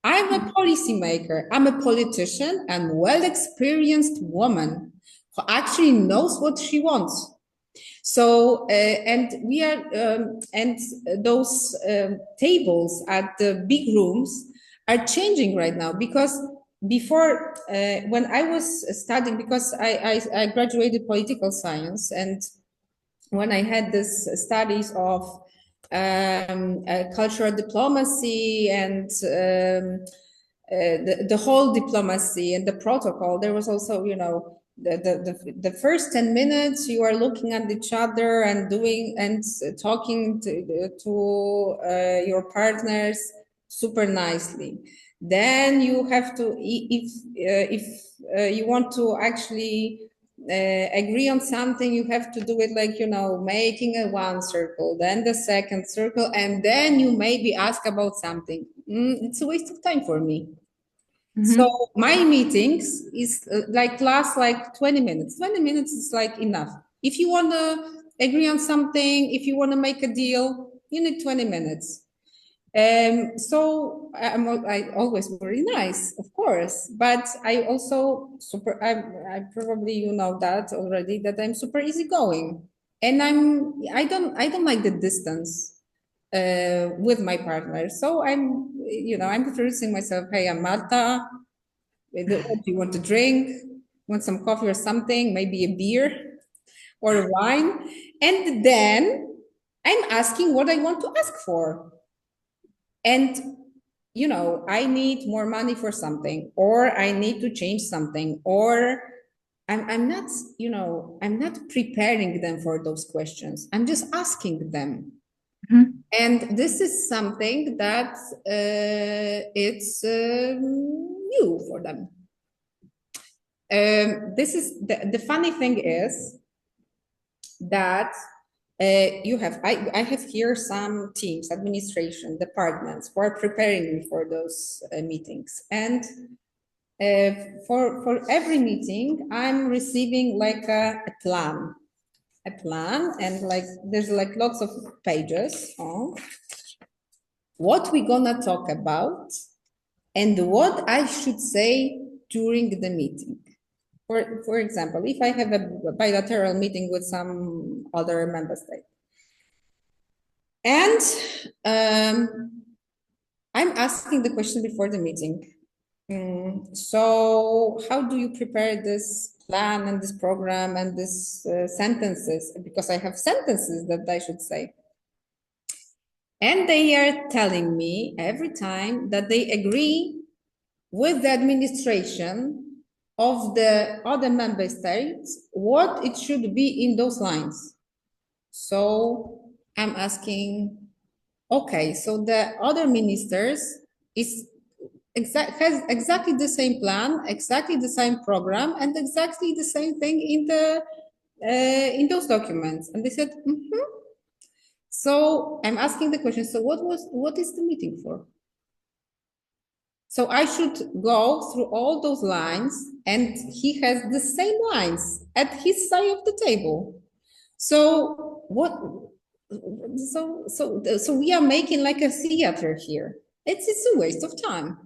B: I'm a policymaker. I'm a politician and well-experienced woman who actually knows what she wants. So, and we are, and those tables at the big rooms are changing right now, because before, when I was studying, because I graduated political science, and when I had this studies of cultural diplomacy and the whole diplomacy and the protocol, there was also, you know, the first 10 minutes you are looking at each other and doing and talking to your partners super nicely. Then you have to, if you want to actually agree on something, you have to do it like, you know, making a one circle, then the second circle, and then you maybe ask about something. It's a waste of time for me. So my meetings is last like 20 minutes. 20 minutes is like enough. If you want to agree on something, if you want to make a deal, you need 20 minutes. So I always very nice, of course, but I also I probably you know that already, that I'm super easygoing, and I don't like the distance with my partner. So I'm introducing myself. Hey, I'm Marta. What do you want to drink? Want some coffee or something? Maybe a beer or a wine, and then I'm asking what I want to ask for. And I need more money for something, or I need to change something, or I'm not, I'm not preparing them for those questions. I'm just asking them. Mm-hmm. And this is something that it's new for them. This is the funny thing is that I have here some teams, administration, departments who are preparing me for those meetings. And for every meeting, I'm receiving like a plan, and like there's like lots of pages on what we're gonna talk about and what I should say during the meeting. For example, if I have a bilateral meeting with some other member state, and I'm asking the question before the meeting. So how do you prepare this plan and this program and this sentences? Because I have sentences that I should say. And they are telling me every time that they agree with the administration of the other member states what it should be in those lines. So I'm asking, okay, so the other ministers has exactly the same plan, exactly the same program, and exactly the same thing in those documents. And they said, mm-hmm. So I'm asking the question, so what is the meeting for? So I should go through all those lines, and he has the same lines at his side of the table. So what? So we are making like a theater here. It's a waste of time.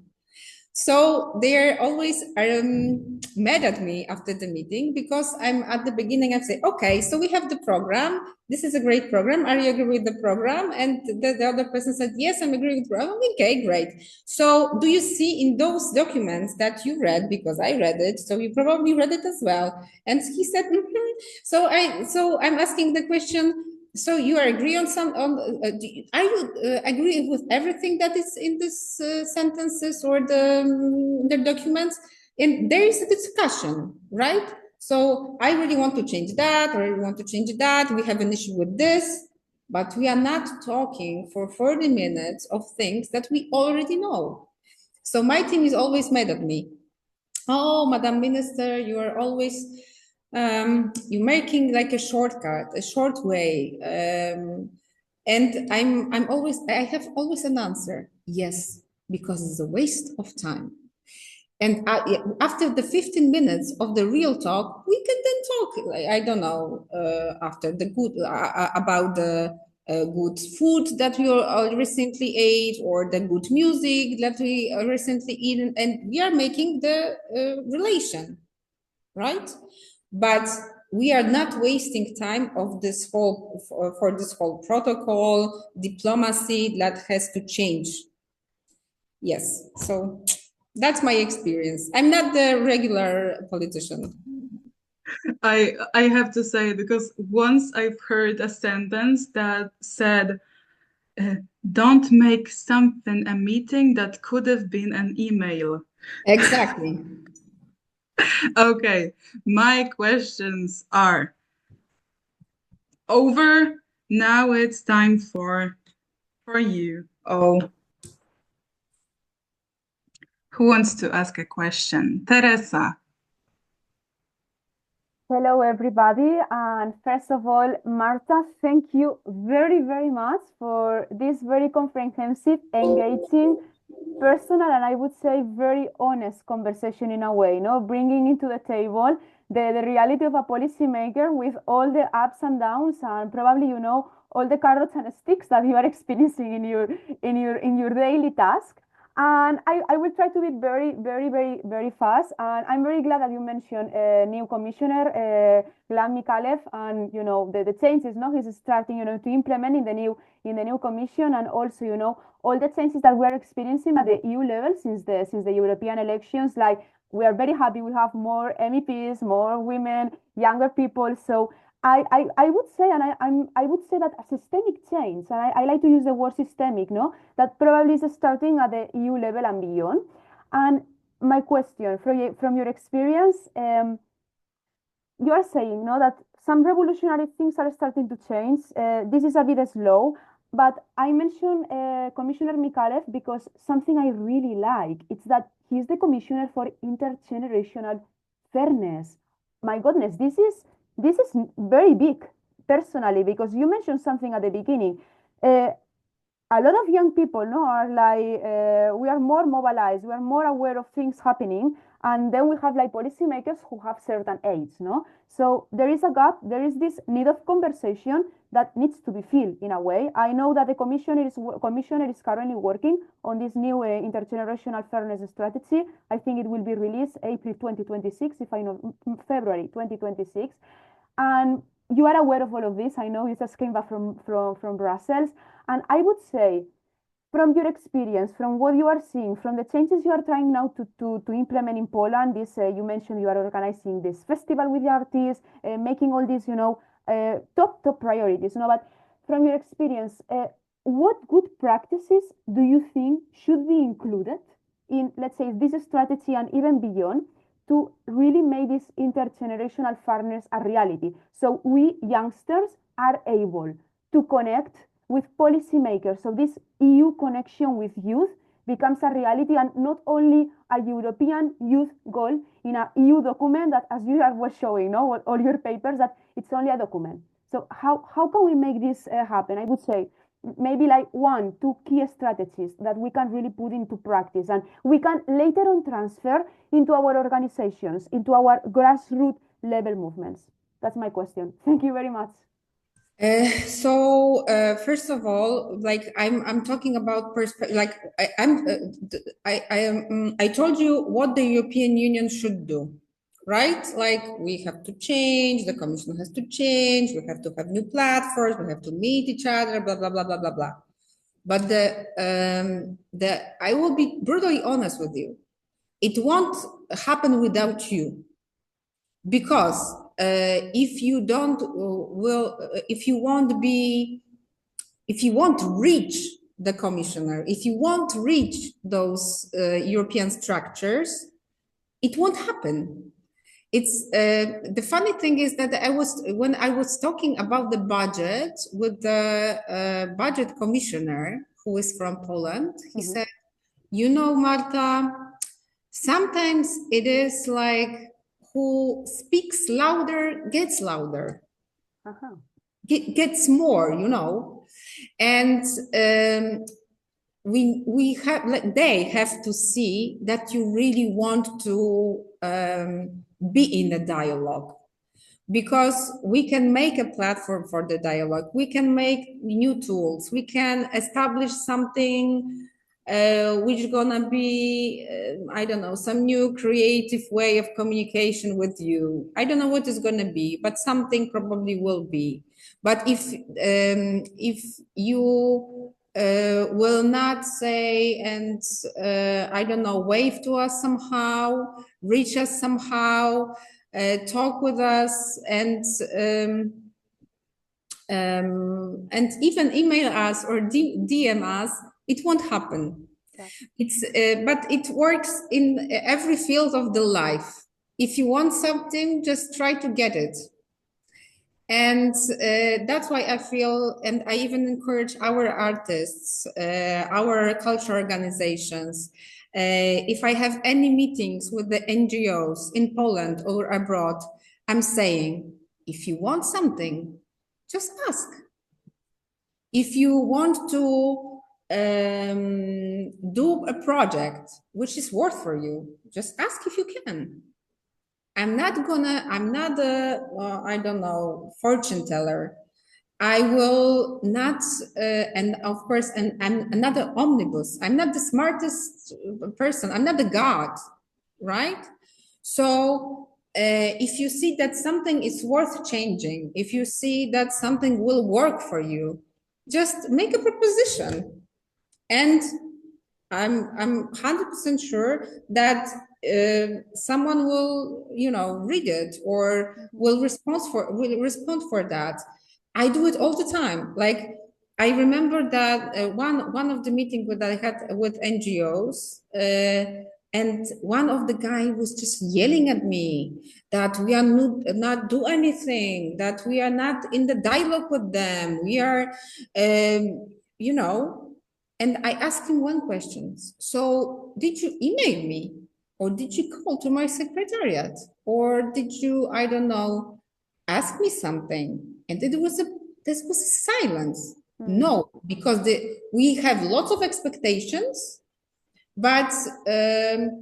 B: So they're always mad at me after the meeting because I'm at the beginning. I say, okay, so we have the program. This is a great program. Are you agree with the program? And the other person said, yes, I'm agree with the program. Okay, great. So do you see in those documents that you read, because I read it, so you probably read it as well. And he said, mm-hmm. So I'm asking the question, so you are agree on some are you agree with everything that is in this sentences or the documents? And there is a discussion, right? So I really want to change that, or I really want to change that. We have an issue with this, but we are not talking for 40 minutes of things that we already know. So my team is always mad at me. Oh, Madam Minister, you are always you're making like a shortcut, a short way. And I have always an answer. Yes, because it's a waste of time. And after the 15 minutes of the real talk, we can then talk, I don't know, after the good, about the good food that we recently ate, or the good music that we recently eaten, and we are making the relation, right? But we are not wasting time of this whole for this whole protocol diplomacy that has to change. Yes, so that's my experience. I'm not the regular politician.
A: I have to say, because once I've heard a sentence that said, don't make something a meeting that could have been an email.
B: Exactly.
A: Okay, my questions are over. Now it's time for you. Oh, who wants to ask a question? Teresa.
C: Hello, everybody. And first of all, Marta, thank you very, very much for this very comprehensive, engaging, personal, and I would say very honest conversation in a way, bringing into the table the reality of a policymaker with all the ups and downs and probably, all the carrots and sticks that you are experiencing in your daily task. And I will try to be very fast. And I'm very glad that you mentioned new commissioner, Glam Mikalev, and the changes. No, he's starting to implement in the new commission, and also all the changes that we are experiencing at the EU level since the European elections. Like, we are very happy we have more MEPs, more women, younger people. So I would say, and I would say that a systemic change, and I like to use the word systemic, no, that probably is starting at the EU level and beyond. And my question, from your experience, you are saying, no, that some revolutionary things are starting to change. This is a bit slow, but I mentioned Commissioner Mikalev because something I really like, it's that he's the commissioner for intergenerational fairness. My goodness, this is very big personally, because you mentioned something at the beginning. A lot of young people are like, we are more mobilized, we are more aware of things happening, and then we have like policymakers who have certain age, no? So there is a gap, there is this need of conversation that needs to be filled in a way. I know that the commissioner is currently working on this new intergenerational fairness strategy. I think it will be released April 2026, if I know, February 2026. And you are aware of all of this. I know you just came back from Brussels. And I would say, from your experience, from what you are seeing, from the changes you are trying now to implement in Poland, this you mentioned you are organizing this festival with the artists, making all these, top priorities. But from your experience, what good practices do you think should be included in, let's say, this strategy and even beyond, to really make this intergenerational fairness a reality, so we youngsters are able to connect with policymakers, so this EU connection with youth becomes a reality, and not only a European youth goal in a EU document that, as you were showing, all your papers, that it's only a document. So how can we make this happen? I would say maybe like 1-2 key strategies that we can really put into practice, and we can later on transfer into our organizations, into our grassroots level movements. That's my question. Thank you very much.
B: First of all, like I'm talking about like I told you what the European Union should do, right? Like, we have to change, the Commission has to change, we have to have new platforms, we have to meet each other, blah blah blah blah blah blah. But I will be brutally honest with you, it won't happen without you, because if you won't reach the commissioner, if you won't reach those European structures, it won't happen. It's the funny thing is that when I was talking about the budget with the budget commissioner, who is from Poland, he said, Marta, sometimes it is like, who speaks louder gets louder, gets more, and they have to see that you really want to be in a dialogue, because we can make a platform for the dialogue, we can make new tools, we can establish something which is gonna be, I don't know, some new creative way of communication with you. I don't know what it's gonna be, but something probably will be. But if you will not say and, I don't know, wave to us somehow, reach us somehow, talk with us, and even email us or DM us, it won't happen. Yeah. But it works in every field of the life. If you want something, just try to get it. And that's why I feel, and I even encourage our artists, our cultural organizations, if I have any meetings with the NGOs in Poland or abroad, I'm saying, if you want something, just ask. If you want to do a project which is worth for you, just ask if you can. I'm not a, I don't know, fortune teller. I will not, and of course, and I'm another omnibus. I'm not the smartest person. I'm not the God, right? So if you see that something is worth changing, if you see that something will work for you, just make a proposition. And I'm 100% sure that someone will, read it or will respond for that. I do it all the time. Like I remember that one of the meetings that I had with NGOs, and one of the guy was just yelling at me that we are not do anything, that we are not in the dialogue with them. We are, you know. And I asked him one question. So did you email me or did you call to my secretariat or did you, I don't know, ask me something? And this was silence. No, because we have lots of expectations, but, and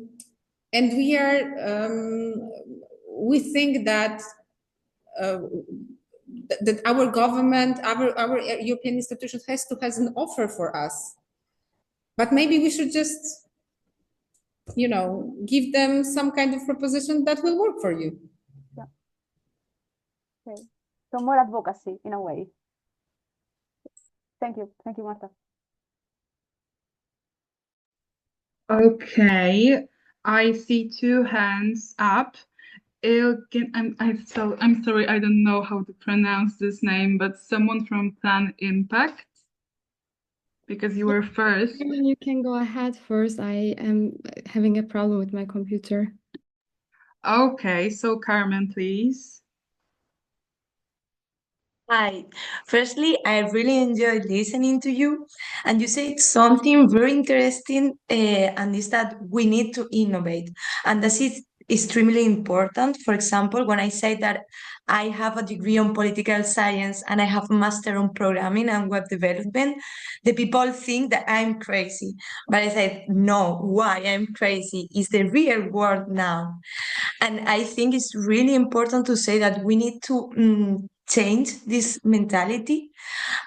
B: we think that that our government, our European institutions has an offer for us. But maybe we should just, give them some kind of proposition that will work for you.
C: Yeah. Okay. So more advocacy in a way. Thank you. Thank you, Marta.
A: Okay, I see two hands up. I'm sorry, I don't know how to pronounce this name, but someone from Plan Impact, because you were first.
D: You can go ahead first. I am having a problem with my computer.
A: Okay, so Carmen, please.
E: Hi. Firstly, I really enjoyed listening to you, and you said something very interesting, and is that we need to innovate, and that is extremely important. For example, when I say that I have a degree on political science and I have a master on programming and web development, the people think that I'm crazy. But I said, no, why I'm crazy is the real world now. And I think it's really important to say that we need to change this mentality.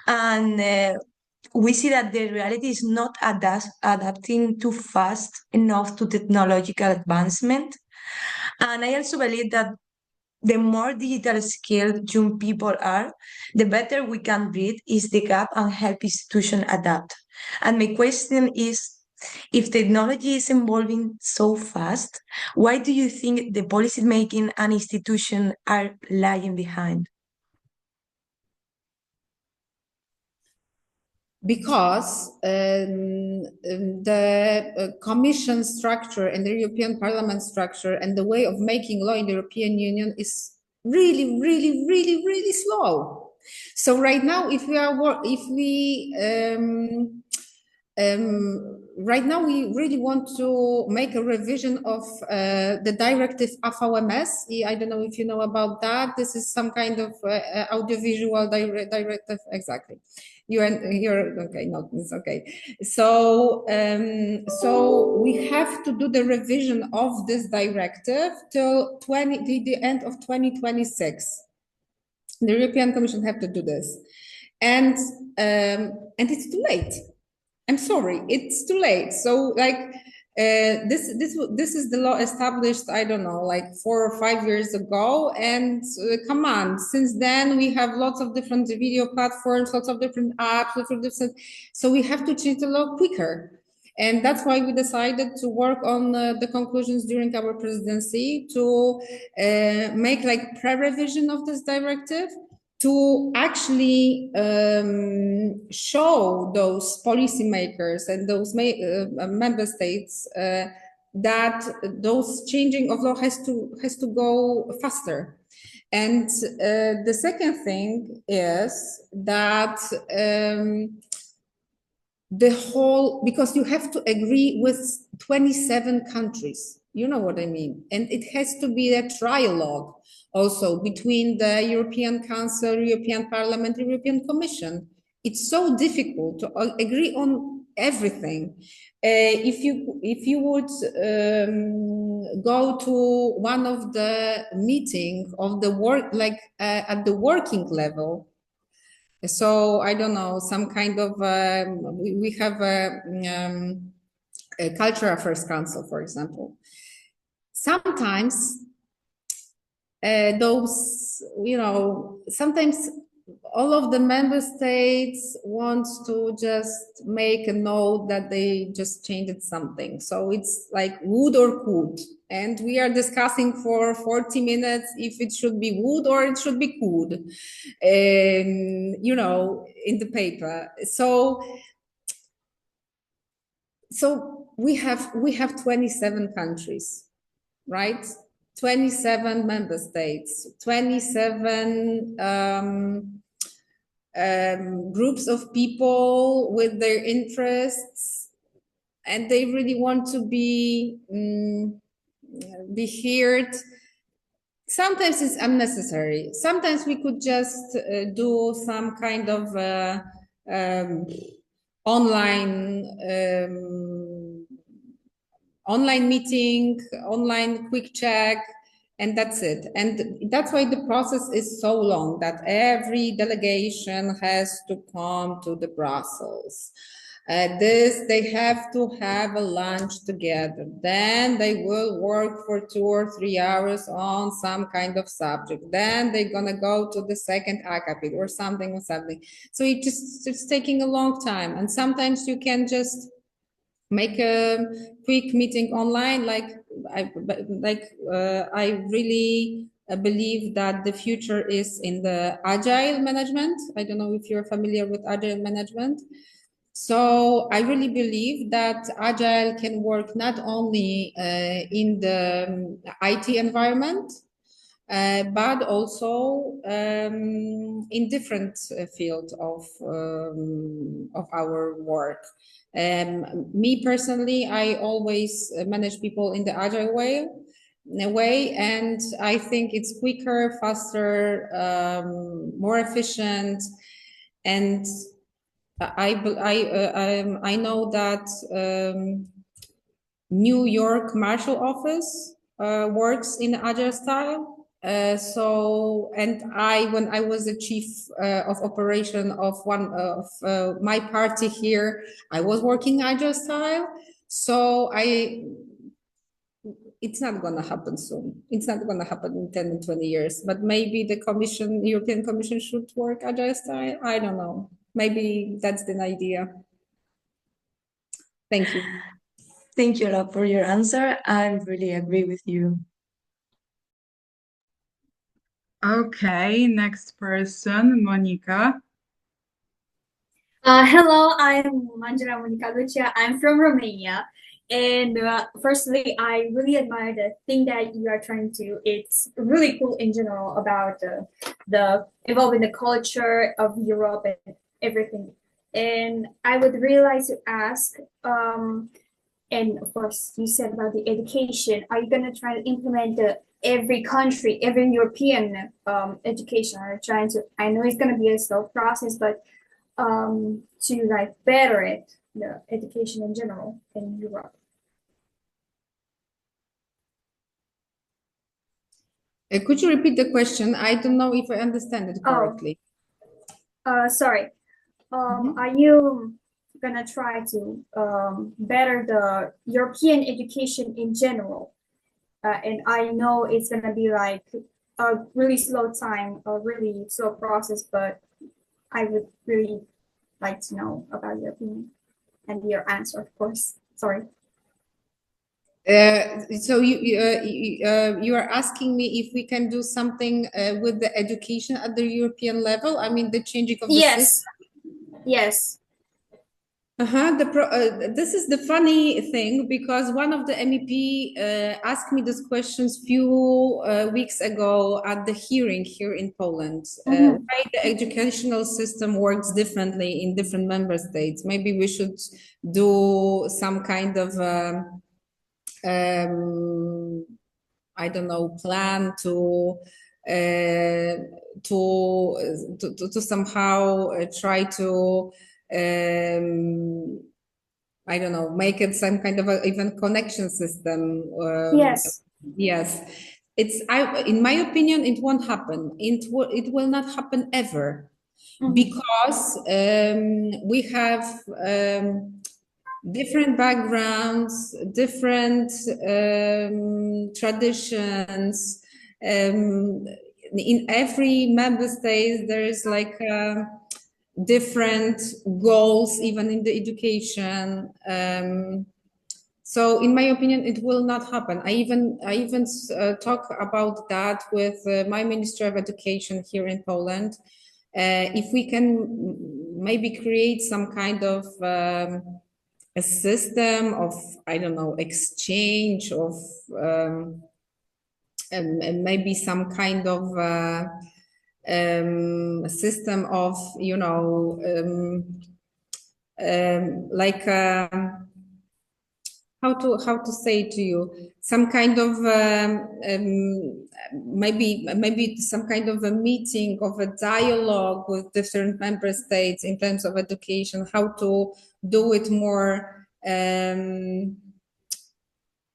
E: And we see that the reality is not adapting too fast enough to technological advancement. And I also believe that the more digital skilled young people are, the better we can bridge is the gap and help institutions adapt. And my question is, if technology is evolving so fast, why do you think the policy making and institutions are lagging behind?
B: Because the Commission structure and the European Parliament structure and the way of making law in the European Union is really, really, really, really slow. So right now, right now we really want to make a revision of the directive AVMS. I don't know if you know about that. This is some kind of audiovisual directive, exactly. You're okay. No, it's okay. So, so we have to do the revision of this directive till the end of 2026. The European Commission have to do this, and it's too late. I'm sorry, it's too late. So like this is the law established, I don't know, like 4 or 5 years ago. And come on, since then we have lots of different video platforms, lots of different apps, so we have to change the law quicker. And that's why we decided to work on the conclusions during our presidency to make like pre-revision of this directive, to actually show those policymakers and those member states that those changing of law has to go faster. And the second thing is that because you have to agree with 27 countries, you know what I mean? And it has to be a trialogue also between the European Council, European Parliament, European Commission. It's so difficult to agree on everything. If you would go to one of the meetings of the work, like at the working level, So I don't know, some kind of we have a cultural affairs council, for example. Sometimes those, you know, sometimes all of the member states want to just make a note that they just changed something. So it's like would or could. And we are discussing for 40 minutes if it should be would or it should be could, you know, in the paper. So we have 27 countries, right? 27 member states, 27 groups of people with their interests, and they really want to be heard. Sometimes it's unnecessary. Sometimes we could just do some kind of online meeting, online quick check, and that's it. And that's why the process is so long, that every delegation has to come to the Brussels. They have to have a lunch together. Then they will work for 2 or 3 hours on some kind of subject. Then they're gonna go to the second acapit or something. So it's taking a long time. And sometimes you can just make a quick meeting online. I really believe that the future is in the agile management. I don't know if you're familiar with agile management. So I really believe that agile can work not only in the IT environment, but also in different fields of our work. Me personally, I always manage people in the agile way, and I think it's quicker, faster, more efficient, and I know that New York Marshal Office works in agile style. When I was the chief of operation of one of my party here, I was working agile style. So it's not going to happen soon. It's not going to happen in 10 and 20 years, but maybe the European Commission should work agile style. I don't know. Maybe that's the idea. Thank you.
E: Thank you a lot for your answer. I really agree with you.
A: Okay, next person, Monica.
F: Hello, I'm Manjara Monica Lucia. I'm from Romania. And firstly, I really admire the thing that you are trying to. It's really cool in general about the evolving the culture of Europe and everything. And I would really like to ask, and of course, you said about the education. Are you going to try to implement every country, every European education? Are you trying to? I know it's going to be a slow process, but to like better it, the education in general in Europe.
B: Could you repeat the question? I don't know if I understand it correctly.
F: Sorry. Are you gonna try to better the European education in general? And I know it's gonna be like a really slow time, a really slow process, but I would really like to know about your opinion and your answer, of course. Sorry.
B: So you are asking me if we can do something with the education at the European level? I mean, the changing of the system?
F: Yes.
B: This is the funny thing, because one of the MEP asked me these questions few weeks ago at the hearing here in Poland. Why the educational system works differently in different member states. Maybe we should do some kind of I don't know, plan to somehow try to I don't know, make it some kind of even connection system.
F: Yes.
B: In my opinion, it won't happen. It will not happen ever. because we have different backgrounds, different traditions. In every member state, there is like different goals, even in the education. So in my opinion, it will not happen. I even talk about that with my Minister of Education here in Poland. If we can maybe create some kind of a system of, I don't know, exchange of and maybe some kind of system of, you know, like how to say to you, some kind of maybe some kind of a meeting, of a dialogue with different member states in terms of education, how to do it more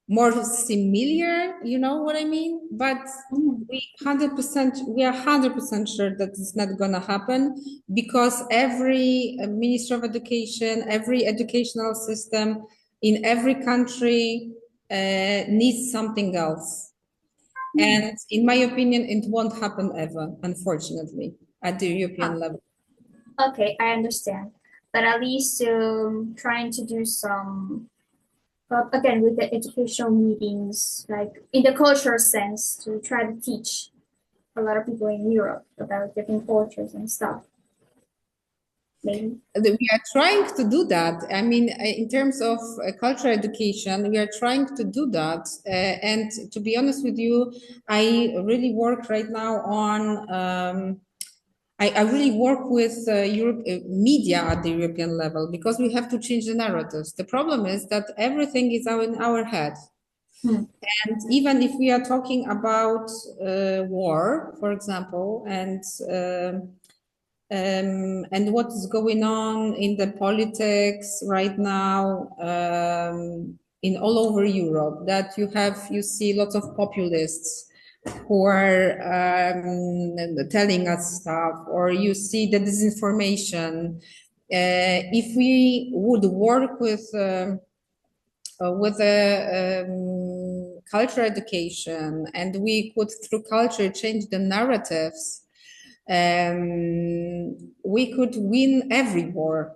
B: more similar, you know what I mean? But we are 100% sure that it's not gonna happen, because every Minister of Education, every educational system in every country needs something else. And in my opinion, it won't happen ever, unfortunately, at the European level.
F: Okay, I understand. But at least trying to do some, again, with the educational meetings, like in the cultural sense, to try to teach a lot of people in Europe about different cultures and stuff. Maybe.
B: We are trying to do that. I mean, in terms of cultural education, we are trying to do that. And to be honest with you, I really work right now on, I really work with Europe, media at the European level, because we have to change the narratives. The problem is that everything is in our head. And even if we are talking about war, for example, and what is going on in the politics right now in all over Europe, that you see lots of populists who are telling us stuff, or you see the disinformation. If we would work with cultural education, and we could through culture change the narratives, we could win every war,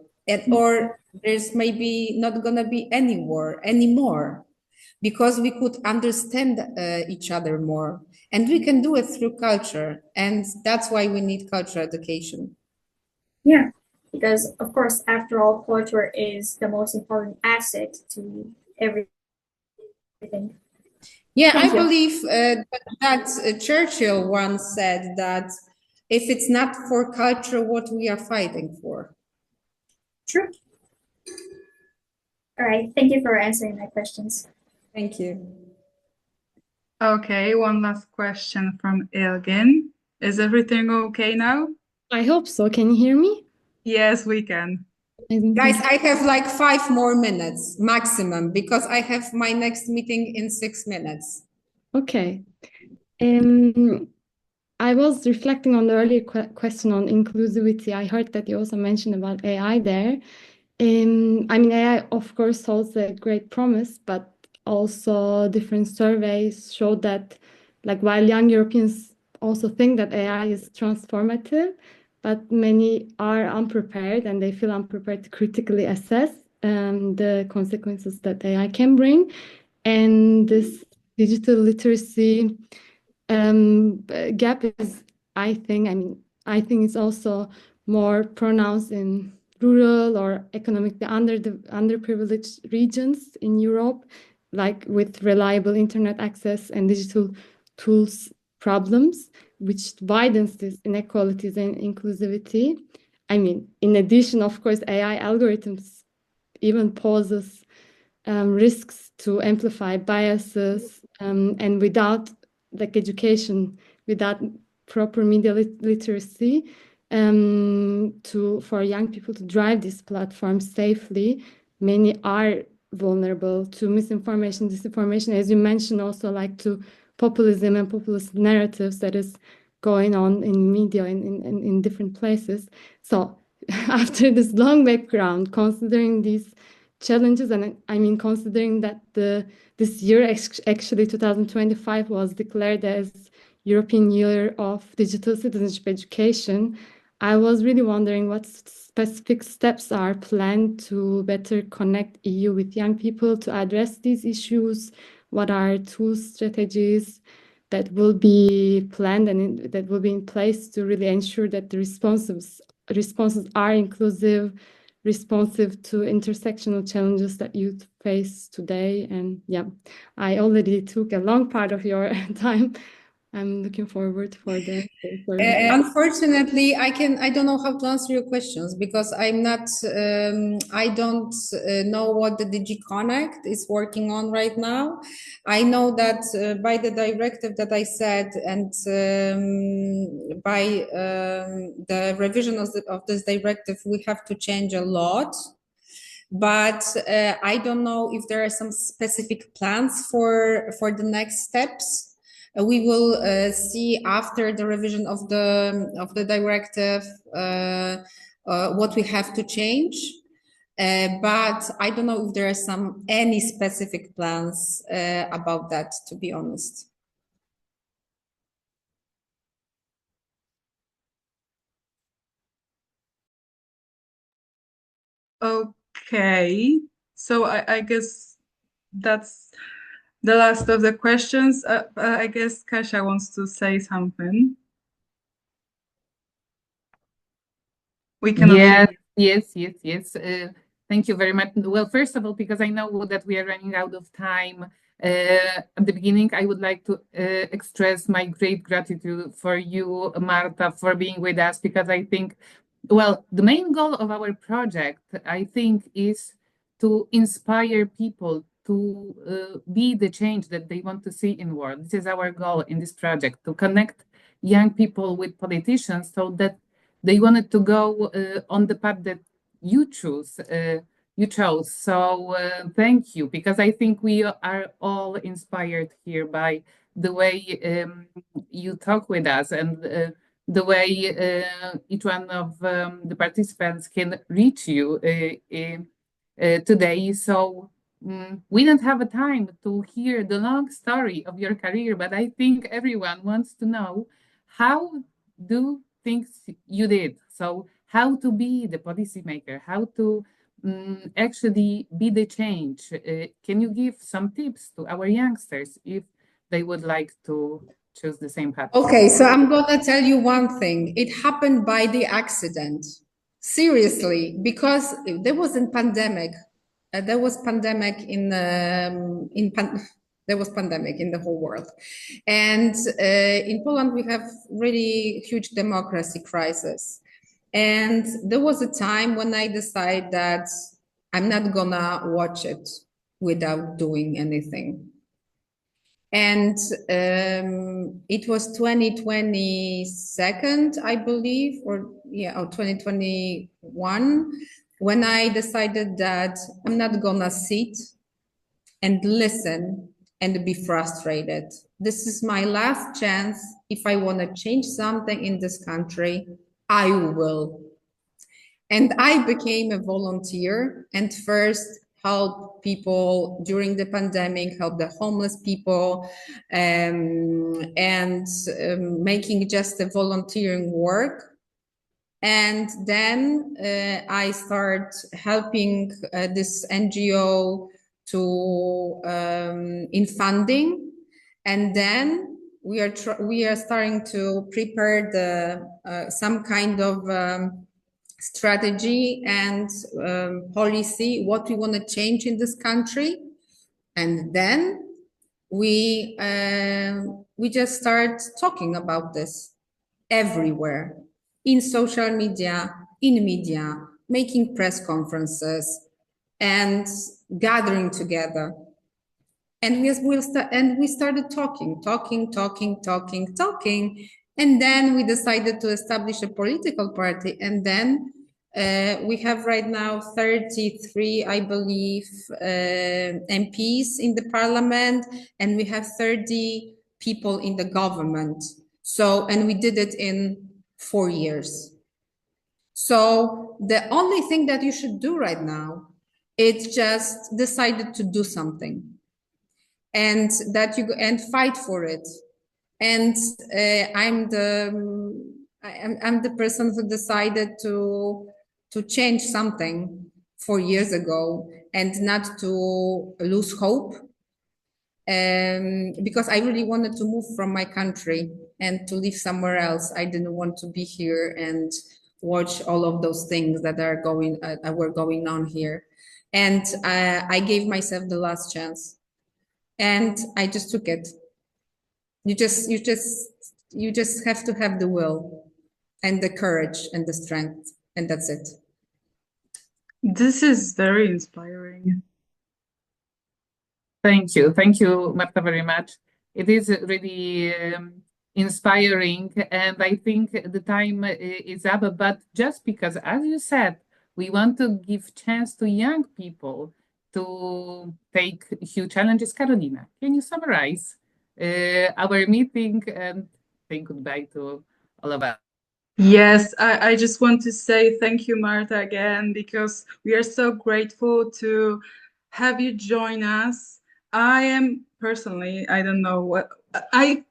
B: or there's maybe not gonna be any war anymore, because we could understand each other more, and we can do it through culture, and that's why we need cultural education.
F: Yeah, because of course, after all, culture is the most important asset to everything.
B: Yeah,
F: Thank
B: I
F: you.
B: believe that Churchill once said that if it's not for culture, what we are fighting for.
F: True. All right, thank you for answering my questions.
B: Thank you.
A: Okay, one last question from Elgin. Is everything okay now?
D: I hope so. Can you hear me?
A: Yes, we can.
B: Guys, I have like 5 more minutes maximum, because I have my next meeting in 6 minutes.
D: Okay. I was reflecting on the earlier question on inclusivity. I heard that you also mentioned about AI there. I mean, AI, of course, holds a great promise, but also different surveys show that, like, while young Europeans also think that AI is transformative, but many are unprepared, and they feel unprepared to critically assess the consequences that AI can bring. And this digital literacy gap is, I think it's also more pronounced in rural or economically underprivileged regions in Europe, like with reliable internet access and digital tools problems, which widens these inequalities and inclusivity. I mean, in addition, of course, AI algorithms even poses risks to amplify biases, and without like education, without proper media literacy, for young people to drive these platforms safely, many are vulnerable to misinformation, disinformation, as you mentioned, also like to populism and populist narratives that is going on in media in different places. So after this long background, considering these challenges, and I mean considering that this year actually 2025 was declared as European Year of Digital Citizenship Education, I was really wondering what specific steps are planned to better connect EU with young people to address these issues. What are tools, strategies that will be planned and that will be in place to really ensure that the responses are inclusive, responsive to intersectional challenges that youth face today. And yeah, I already took a long part of your time. I'm looking forward for the
B: unfortunately, I don't know how to answer your questions because I'm not I don't know what the DG Connect is working on right now. I know that by the directive that I said and by the revision of this directive, we have to change a lot. But I don't know if there are some specific plans for the next steps. We will see after the revision of the directive what we have to change. But I don't know if there are any specific plans about that, to be honest.
A: Okay, so I guess that's the last of the questions. I guess Kasia wants to say something. We cannot.
G: Yes. Thank you very much. Well, first of all, because I know that we are running out of time, at the beginning, I would like to express my great gratitude for you, Marta, for being with us, because I think, well, the main goal of our project, I think, is to inspire people to be the change that they want to see in the world. This is our goal in this project, to connect young people with politicians so that they wanted to go on the path that you chose. So thank you, because I think we are all inspired here by the way you talk with us and the way each one of the participants can reach you today. So we don't have a time to hear the long story of your career, but I think everyone wants to know how do things you did. So how to be the policymaker, how to actually be the change. Can you give some tips to our youngsters if they would like to choose the same path?
B: Okay, so I'm gonna tell you one thing. It happened by the accident. Seriously, because there was a pandemic. There was pandemic there was pandemic in the whole world, and in Poland we have really huge democracy crisis. And there was a time when I decided that I'm not gonna watch it without doing anything. And it was 2022, I believe, or 2021, when I decided that I'm not gonna sit and listen and be frustrated. This is my last chance. If I want to change something in this country, I will. And I became a volunteer and first help people during the pandemic, help the homeless people, and making just a volunteering work. And then I start helping this NGO to in funding, and then we are starting to prepare the some kind of strategy and policy, what we want to change in this country. And then we just start talking about this everywhere, in social media, in media, making press conferences and gathering together. And we started talking. And then we decided to establish a political party. And then we have right now 33, I believe, MPs in the parliament, and we have 30 people in the government. So, and we did it in 4 years. So the only thing that you should do right now, it's just decided to do something, and that you go and fight for it. And I'm the person who decided to change something 4 years ago and not to lose hope. Because I really wanted to move from my country and to live somewhere else. I didn't want to be here and watch all of those things that were going on here. And I gave myself the last chance, and I just took it. You just have to have the will and the courage and the strength, and that's it.
A: This is very inspiring.
G: Thank you, Marta, very much. It is really inspiring, and I think the time is up. But just because, as you said, we want to give chance to young people to take huge challenges. Carolina, can you summarize our meeting and say goodbye to all of us?
A: Yes, I just want to say thank you, Marta, again, because we are so grateful to have you join us. I am personally, I don't know what, I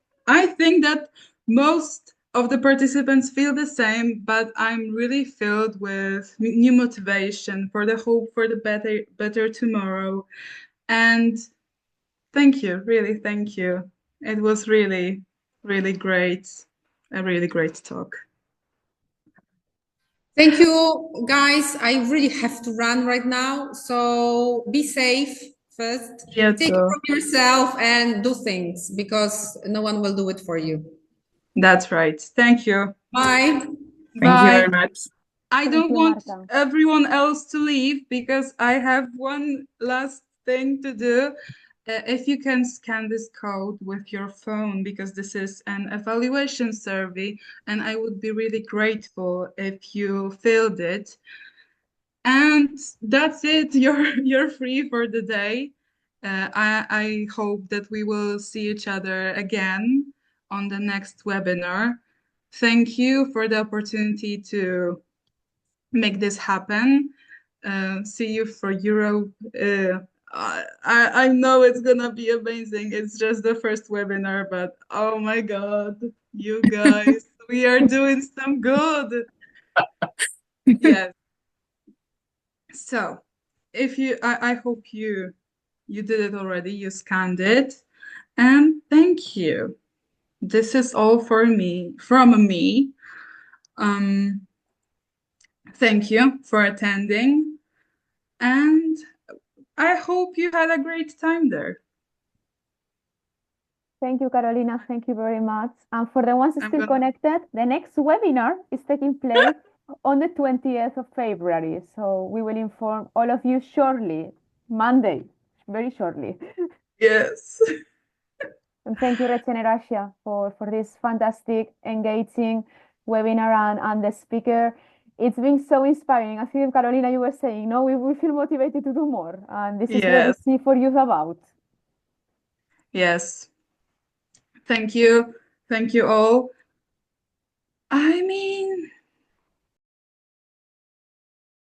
A: think that most of the participants feel the same, but I'm really filled with new motivation for the hope for the better tomorrow. And thank you, really, thank you. It was really, really great, a really great talk.
B: Thank you, guys. I really have to run right now. So be safe first.
A: Yeah,
B: Take care of yourself and do things, because no one will do it for you.
A: That's right. Thank you.
B: Bye.
G: Thank you very much.
A: I don't
C: you,
A: want
C: Marta.
A: everyone else to leave because I have one last thing to do. If you can scan this code with your phone, because this is an evaluation survey, and I would be really grateful if you filled it. And that's it. You're free for the day. I hope that we will see each other again on the next webinar. Thank you for the opportunity to make this happen. See you for Europe. I know it's gonna be amazing. It's just the first webinar, but oh my God, you guys, we are doing some good. Yes. So if you, I hope you did it already, you scanned it, and thank you. This is all from me. Thank you for attending, and I hope you had a great time there.
C: Thank you, Carolina. Thank you very much. And for the ones still connected, the next webinar is taking place on the 20th of February. So we will inform all of you shortly, Monday, very shortly.
A: Yes.
C: And thank you, Regeneracia, for this fantastic, engaging webinar and the speaker. It's been so inspiring. I think, Carolina, you were saying, no, we feel motivated to do more. And this is what we see for youth about.
A: Yes. Thank you. Thank you all. I mean,